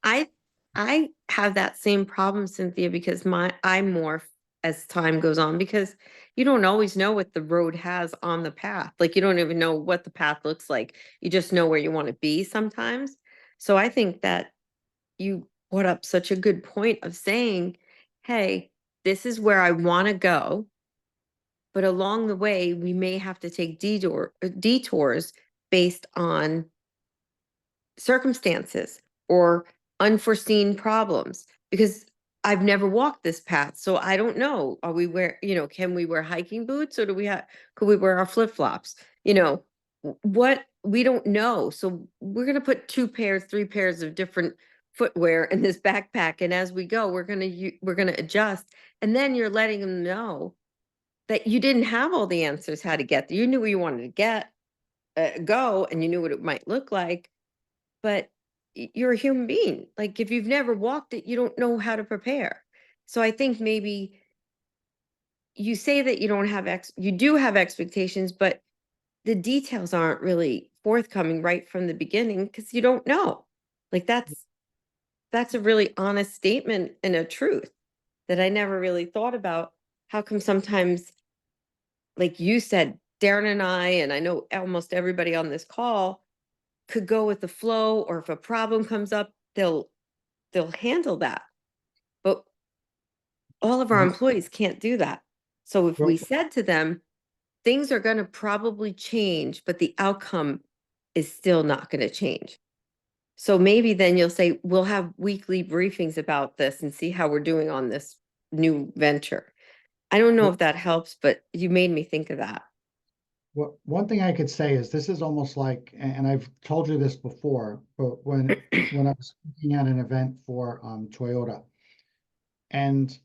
I have that same problem, Cynthia, because I morph as time goes on, because you don't always know what the road has on the path. Like, you don't even know what the path looks like. You just know where you want to be sometimes. So I think that you brought up such a good point of saying, hey, this is where I want to go, but along the way we may have to take detours based on circumstances or unforeseen problems, because I've never walked this path, so I don't know. Are we can we wear hiking boots, or could we wear our flip-flops? What we don't know. So we're going to put 3 pairs of different footwear in this backpack, and as we go, we're going to adjust. And then you're letting them know that you didn't have all the answers how to get there. You knew where you wanted to go, and you knew what it might look like, but you're a human being. Like, if you've never walked it, you don't know how to prepare. So I think maybe you say that you do have expectations, but the details aren't really forthcoming right from the beginning because you don't know. Like, that's a really honest statement and a truth that I never really thought about. How come sometimes, like you said, Darren and I know almost everybody on this call could go with the flow, or if a problem comes up, they'll handle that. But all of our employees can't do that. So if we said to them, things are going to probably change, but the outcome is still not going to change. So maybe then you'll say, we'll have weekly briefings about this and see how we're doing on this new venture. I don't know if that helps, but you made me think of that. Well, one thing I could say is this is almost like, and I've told you this before, but when I was speaking at an event for Toyota, and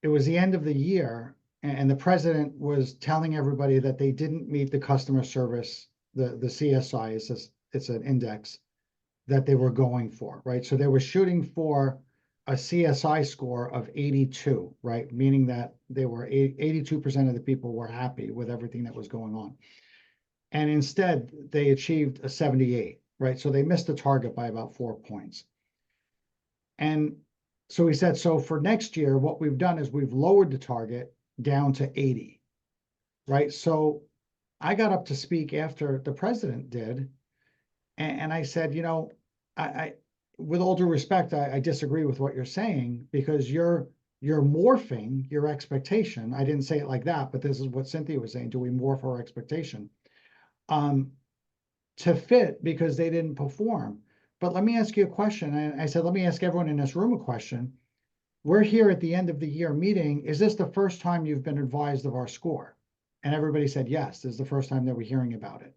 it was the end of the year, and the president was telling everybody that they didn't meet the customer service, the CSI, it's an index that they were going for, right? So they were shooting for a CSI score of 82, right? Meaning that they were 82% of the people were happy with everything that was going on. And instead, they achieved a 78, right? So they missed the target by about 4 points. And so he said, so for next year, what we've done is we've lowered the target down to 80, right? So I got up to speak after the president did. And I said, I with all due respect, I disagree with what you're saying, because you're morphing your expectation. I didn't say it like that, but this is what Cynthia was saying. Do we morph our expectation to fit because they didn't perform? But let me ask you a question. And I said, let me ask everyone in this room a question. We're here at the end of the year meeting. Is this the first time you've been advised of our score? And everybody said, yes, this is the first time that we're hearing about it.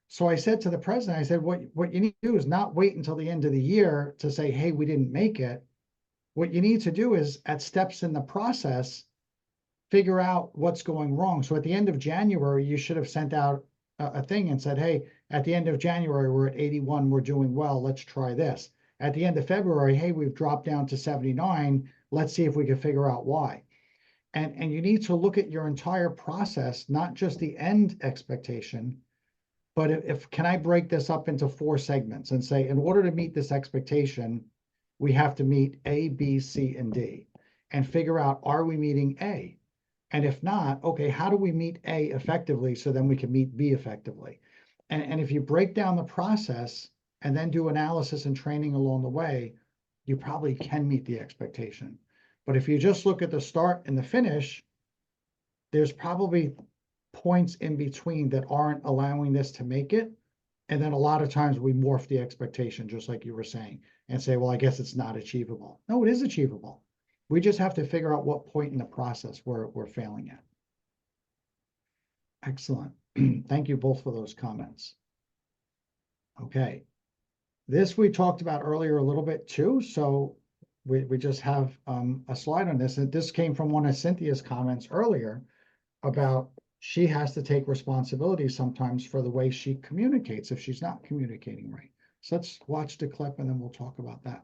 So I said to the president, I said, what you need to do is not wait until the end of the year to say, hey, we didn't make it. What you need to do is, at steps in the process, figure out what's going wrong. So at the end of January, you should have sent out a thing and said, hey, at the end of January, we're at 81, we're doing well, let's try this. At the end of February, hey, we've dropped down to 79, let's see if we can figure out why. And you need to look at your entire process, not just the end expectation, but if can I break this up into 4 segments and say, in order to meet this expectation, we have to meet A, B, C, and D, and figure out, are we meeting A? And if not, okay, how do we meet A effectively so then we can meet B effectively? And if you break down the process and then do analysis and training along the way, you probably can meet the expectation. But if you just look at the start and the finish, there's probably points in between that aren't allowing this to make it. And then a lot of times we morph the expectation, just like you were saying, and say, well, I guess it's not achievable. No, it is achievable. We just have to figure out what point in the process we're failing at. Excellent. Thank you both for those comments. Okay. This we talked about earlier a little bit too. So we just have a slide on this. And this came from one of Cynthia's comments earlier about she has to take responsibility sometimes for the way she communicates if she's not communicating right. So let's watch the clip and then we'll talk about that.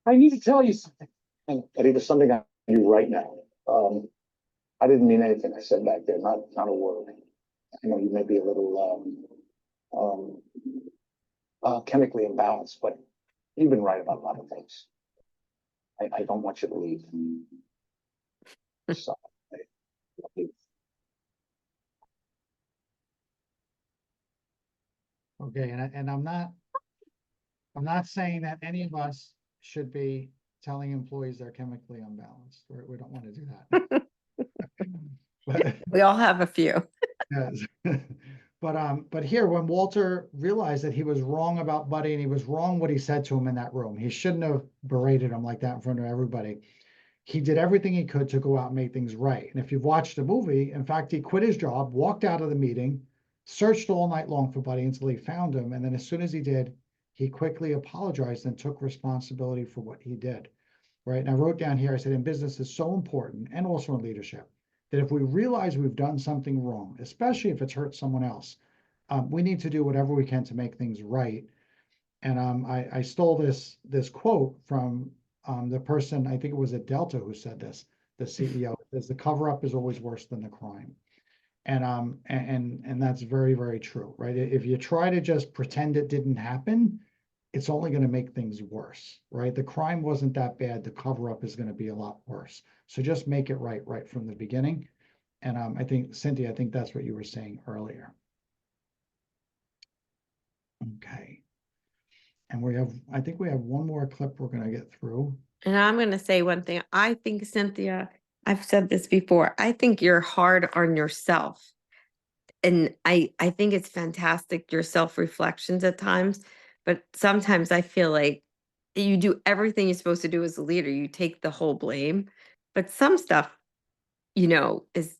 I need to tell you something. And it is something I do right now. I didn't mean anything I said back there, not a word. I know you may be a little chemically imbalanced, but you've been right about a lot of things. I don't want you to leave. So, Okay, and I'm not saying that any of us should be telling employees they're chemically unbalanced. We don't want to do that. But, We all have a few. yes. But here, when Walter realized that he was wrong about Buddy and he was wrong what he said to him in that room, he shouldn't have berated him like that in front of everybody. He did everything he could to go out and make things right. And if you've watched the movie, in fact, he quit his job, walked out of the meeting, searched all night long for Buddy until he found him. And then as soon as he did, he quickly apologized and took responsibility for what he did. Right. And I wrote down here, I said, in business is so important, and also in leadership, that if we realize we've done something wrong, especially if it's hurt someone else, we need to do whatever we can to make things right. And I stole this quote from the person, I think it was at Delta, who said this, the CEO, says the cover up is always worse than the crime. And that's very, very true, right? If you try to just pretend it didn't happen, it's only going to make things worse, right? The crime wasn't that bad. The cover up is going to be a lot worse. So just make it right from the beginning. And I think, Cynthia, I think that's what you were saying earlier. Okay. And I think we have one more clip we're going to get through. And I'm going to say one thing. I think, Cynthia, I've said this before. I think you're hard on yourself. And I think it's fantastic, your self-reflections at times. But sometimes I feel like you do everything you're supposed to do as a leader. You take the whole blame. But some stuff, is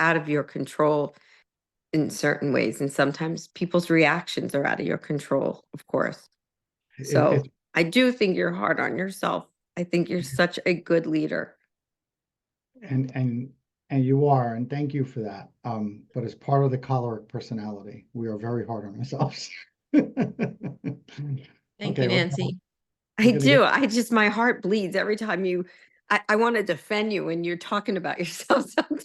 out of your control in certain ways. And sometimes people's reactions are out of your control, of course. So I do think you're hard on yourself. I think you're such a good leader. And you are, and thank you for that. But as part of the choleric personality, we are very hard on ourselves. Thank you, Nancy. I do. My heart bleeds every time I want to defend you when you're talking about yourself sometimes.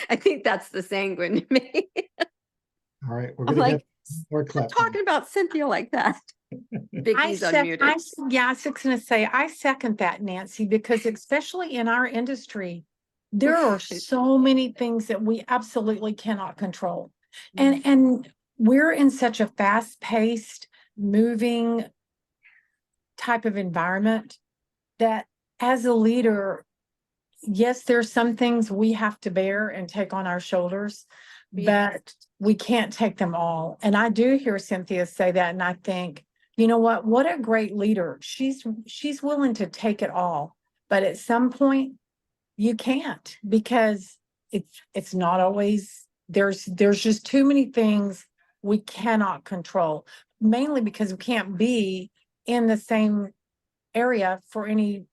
I think that's the sanguine in me. All right, we're I'm gonna like, get more clips. talking about Cynthia like that. Vicky's unmuted. I was just going to say, I second that, Nancy, because especially in our industry, there are so many things that we absolutely cannot control. And we're in such a fast-paced, moving type of environment that as a leader, yes, there's some things we have to bear and take on our shoulders, but we can't take them all. And I do hear Cynthia say that, and I think, you know what a great leader. She's willing to take it all, but at some point you can't, because it's not always, there's just too many things we cannot control. mainly because we can't be in the same area for any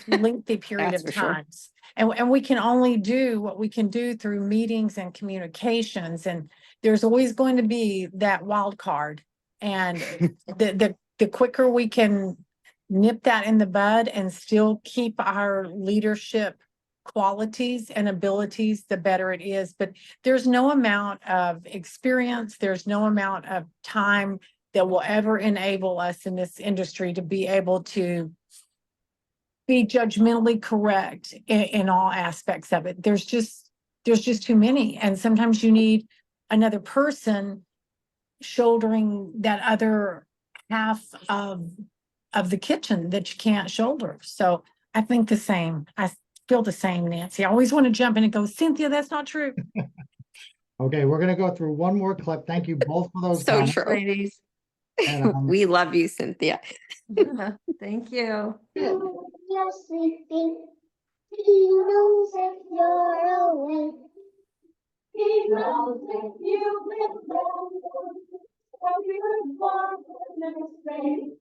lengthy period That's of for sure. times. And we can only do what we can do through meetings and communications. And there's always going to be that wild card. And the quicker we can nip that in the bud and still keep our leadership qualities and abilities, the better it is. But there's no amount of experience, there's no amount of time that will ever enable us in this industry to be able to be judgmentally correct in all aspects of it. There's just too many. And sometimes you need another person shouldering that other half of the kitchen that you can't shoulder. So I think the same. I feel the same, Nancy. I always want to jump in and go, Cynthia, that's not true. Okay, we're gonna go through one more clip. Thank you both for those So comments. true. Ladies, And, We love you, Cynthia. thank you. You're sleeping. He knows that you're awake. He knows that you've been born. So you were born in a mistake.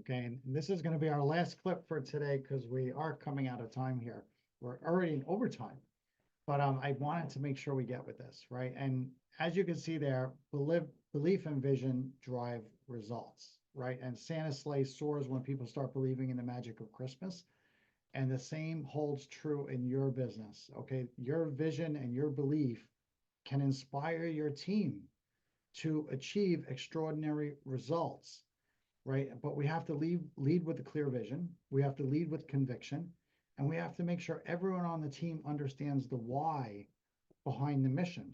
okay, and this is gonna be our last clip for today because we are coming out of time here. We're already in overtime. But I wanted to make sure we get with this, right? And as you can see there, belief and vision drive results, right? And Santa's sleigh soars when people start believing in the magic of Christmas. And the same holds true in your business, okay? Your vision and your belief can inspire your team to achieve extraordinary results, right? But we have to lead with a clear vision. We have to lead with conviction. And we have to make sure everyone on the team understands the why behind the mission.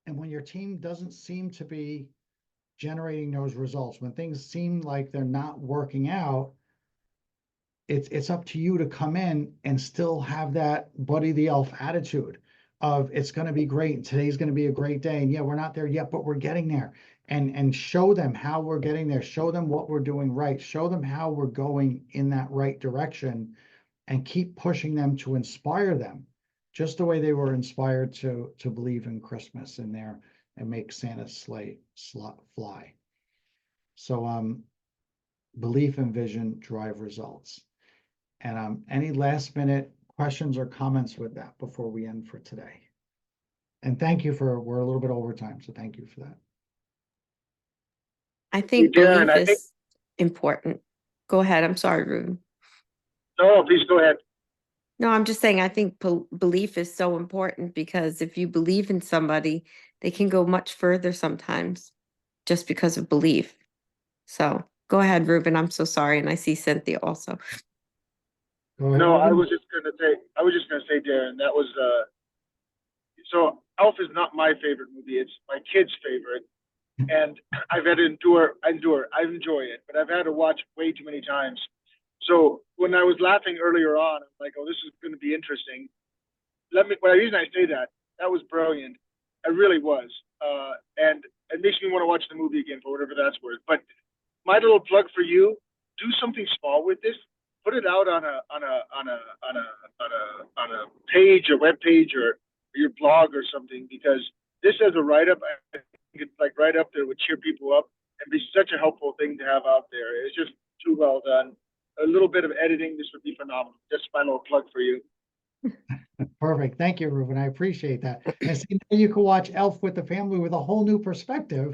And when your team doesn't seem to be generating those results, when things seem like they're not working out, it's up to you to come in and still have that Buddy the Elf attitude of it's going to be great. Today's going to be a great day. And yeah, we're not there yet, but we're getting there. And show them how we're getting there. Show them what we're doing right. Show them how we're going in that right direction. And keep pushing them to inspire them, just the way they were inspired to believe in Christmas in there and make Santa's sleigh fly. So belief and vision drive results. And any last minute questions or comments with that before we end for today? And thank you we're a little bit over time, so thank you for that. I think Darren, belief is important. Go ahead. I'm sorry, Ruben. No, please go ahead. No, I'm just saying, I think belief is so important because if you believe in somebody, they can go much further sometimes just because of belief. So go ahead, Ruben. I'm so sorry. And I see Cynthia also. Go ahead, No, I Ruben. was just gonna say, Darren, that was, so Elf is not my favorite movie. It's my kid's favorite. And I've had to I enjoy it, but I've had to watch way too many times. So when I was laughing earlier on, I'm like, oh, this is going to be interesting. The reason I say that was brilliant. It really was. And it makes me want to watch the movie again for whatever that's worth. But my little plug for you, do something small with this. Put it out on a page, a web page, or your blog or something, because this as a write-up, I think it's like right up there would cheer people up and be such a helpful thing to have out there. It's just too well done. A little bit of editing, this would be phenomenal. Just my little plug for you. Perfect. Thank you, Ruben. I appreciate that. And see, now you can watch Elf with the family with a whole new perspective.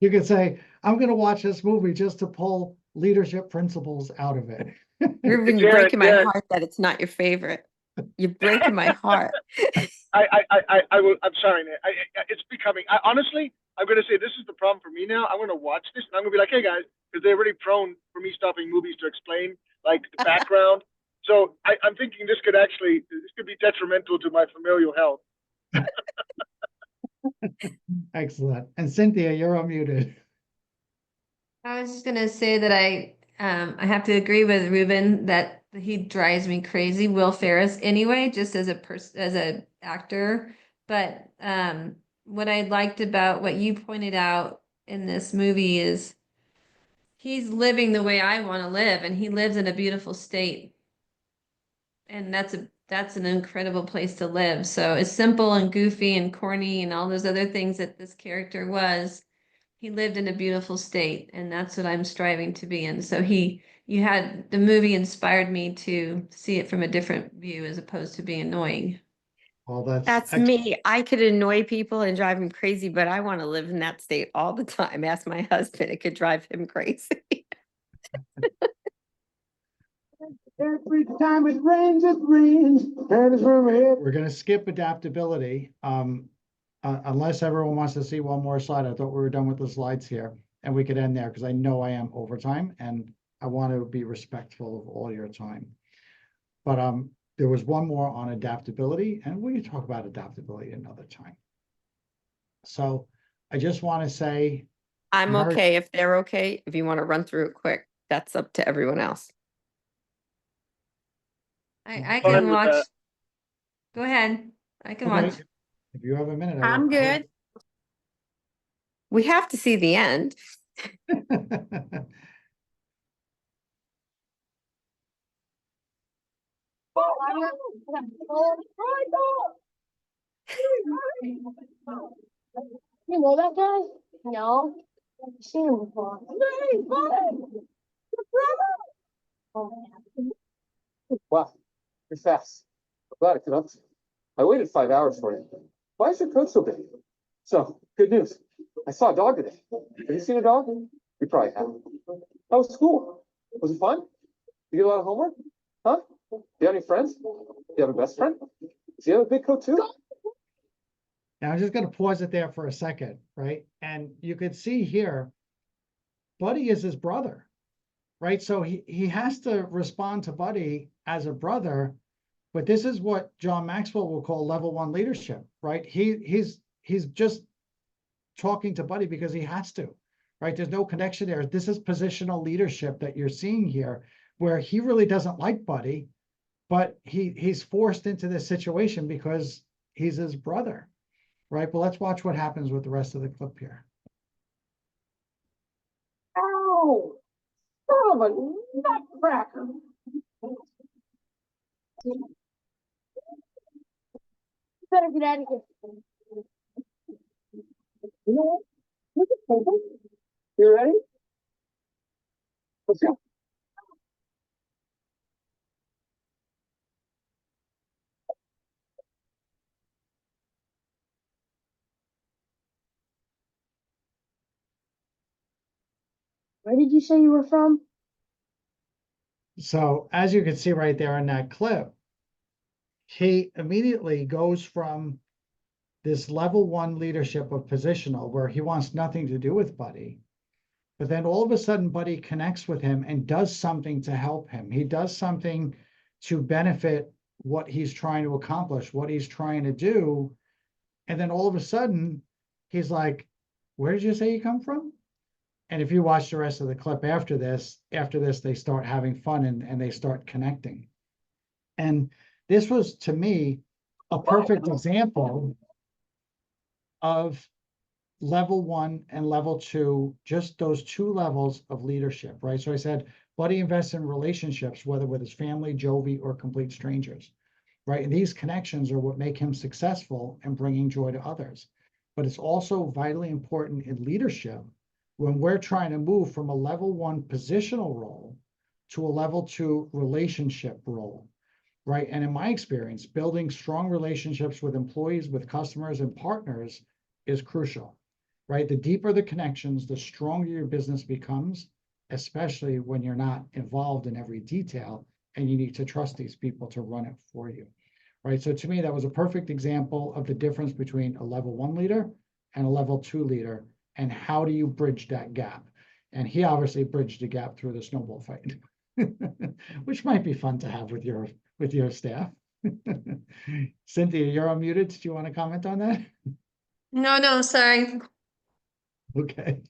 You could say, I'm going to watch this movie just to pull leadership principles out of it. Ruben, you're breaking my heart that it's not your favorite. You're breaking my heart. I will. I'm sorry, man. It's becoming. Honestly, I'm gonna say this is the problem for me now. I'm gonna watch this and I'm gonna be like, hey guys, because they're already prone for me stopping movies to explain like the background. So I'm thinking this could be detrimental to my familial health. Excellent. And Cynthia, you're unmuted. I was just gonna say that I have to agree with Ruben that he drives me crazy, Will Ferris anyway, just as a actor. But what I liked about what you pointed out in this movie is he's living the way I want to live, and he lives in a beautiful state. And that's an incredible place to live. So as simple and goofy and corny and all those other things that this character was, he lived in a beautiful state, and that's what I'm striving to be in. So the movie inspired me to see it from a different view as opposed to being annoying. Well, that's That's me. I could annoy people and drive them crazy, but I want to live in that state all the time. Ask my husband, it could drive him crazy. Every time it rains, and it's from here. We're gonna skip adaptability. Unless everyone wants to see one more slide. I thought we were done with the slides here, and we could end there because I know I am over time and I want to be respectful of all your time. But there was one more on adaptability, and we can talk about adaptability another time. So I just want to say, I'm Mary- okay if they're okay. If you want to run through it quick, that's up to everyone else. I Fine can with watch. that. Go ahead. I can Okay, watch. if you have a minute. I'm good. We have to see the end. You know that guy? No. I've seen him before. Wow, you're fast. I'm glad I could up. I waited 5 hours for you. Why is your coat so big? So, good news. I saw a dog today. Have you seen a dog? You probably haven't. How was school? Was it fun? You get a lot of homework? Huh? Do you have any friends? Do you have a best friend? Does he have a big coat too? Now I'm just going to pause it there for a second, right? And you could see here, Buddy is his brother, right? So he has to respond to Buddy as a brother, but this is what John Maxwell will call level 1 leadership, right? He's just talking to Buddy because he has to, right? There's no connection there. This is positional leadership that you're seeing here, where he really doesn't like Buddy, but he's forced into this situation because he's his brother. Right, but let's watch what happens with the rest of the clip here. Ow! Son of a nutcracker! Better get out of here. You know what? Look at something. You ready? Let's go. Where did you say you were from? So as you can see right there in that clip, he immediately goes from this level 1 leadership of positional where he wants nothing to do with Buddy. But then all of a sudden, Buddy connects with him and does something to help him. He does something to benefit what he's trying to accomplish, what he's trying to do. And then all of a sudden, he's like, where did you say you come from? And if you watch the rest of the clip after this, they start having fun and they start connecting. And this was, to me, a perfect example of level 1 and level 2, just those 2 levels of leadership, right? So I said, Buddy invests in relationships, whether with his family, Jovi, or complete strangers, right? And these connections are what make him successful and bringing joy to others. But it's also vitally important in leadership when we're trying to move from a level 1 positional role to a level 2 relationship role, right? And in my experience, building strong relationships with employees, with customers, and partners is crucial, right? The deeper the connections, the stronger your business becomes, especially when you're not involved in every detail and you need to trust these people to run it for you, right? So to me, that was a perfect example of the difference between a level 1 leader and a level 2 leader, and how do you bridge that gap? And he obviously bridged the gap through the snowball fight, which might be fun to have with your staff. Cynthia, you're unmuted. Do you want to comment on that? No, sorry. Okay.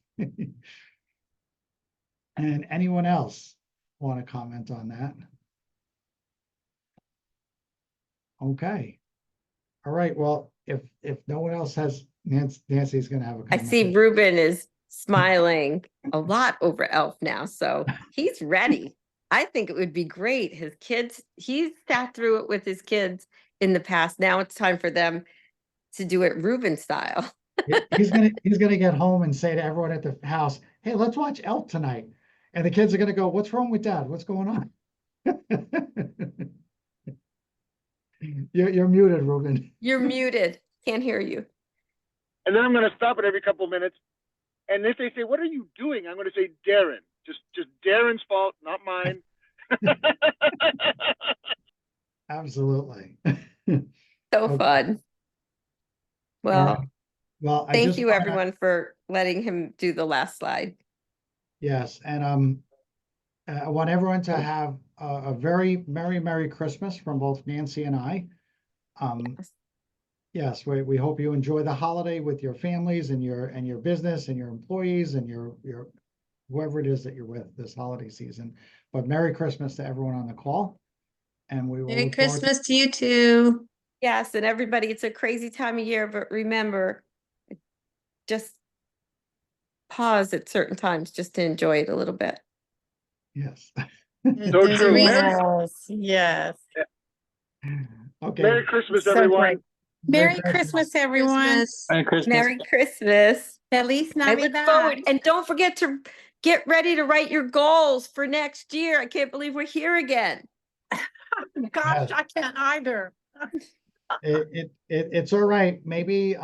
And anyone else want to comment on that? Okay. All right. Well, if no one else has, Nancy's going to have a I comment. see Ruben is smiling a lot over Elf now, so he's ready. I think it would be great. His kids, he's sat through it with his kids in the past. Now it's time for them to do it Ruben style. He's gonna get home and say to everyone at the house, "Hey, let's watch Elf tonight." And the kids are gonna go, "What's wrong with Dad? What's going on?" You're muted, Ruben. You're muted. Can't hear you. And then I'm going to stop it every couple of minutes. And if they say, "What are you doing?" I'm going to say, "Darren. Just Darren's fault, not mine." Absolutely. So Okay. fun. All Well, right. Well, I thank just you wanna- everyone for letting him do the last slide. Yes, and I want everyone to have a very Merry Christmas from both Nancy and I. Yes, we hope you enjoy the holiday with your families and your business and your employees and your whoever it is that you're with this holiday season. But Merry Christmas to everyone on the call. And we will Merry look forward to- Christmas to you too. Yes, and everybody, it's a crazy time of year, but remember, just pause at certain times just to enjoy it a little bit. Yes. So There's a true. reason. Yes. Okay. Merry Christmas, So everyone. great. Merry Christmas, everyone. Christmas. Merry Christmas. Feliz I look Navidad. forward, and don't forget to get ready to write your goals for next year. I can't believe we're here again. Gosh, Yes. I can't either. It's all right. Maybe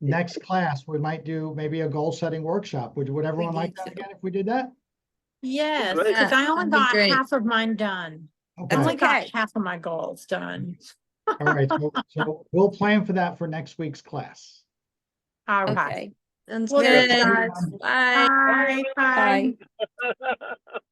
next class we might do maybe a goal setting workshop. Would everyone like need that to. again if we did that? Yes, Great. because I only That'd be got great. half of mine done. I Okay. only got okay. half of my goals done. All right. So we'll plan for that for next week's class. All right. Okay. Sounds Well, good. thanks, guys. Bye. Bye. Bye. Bye.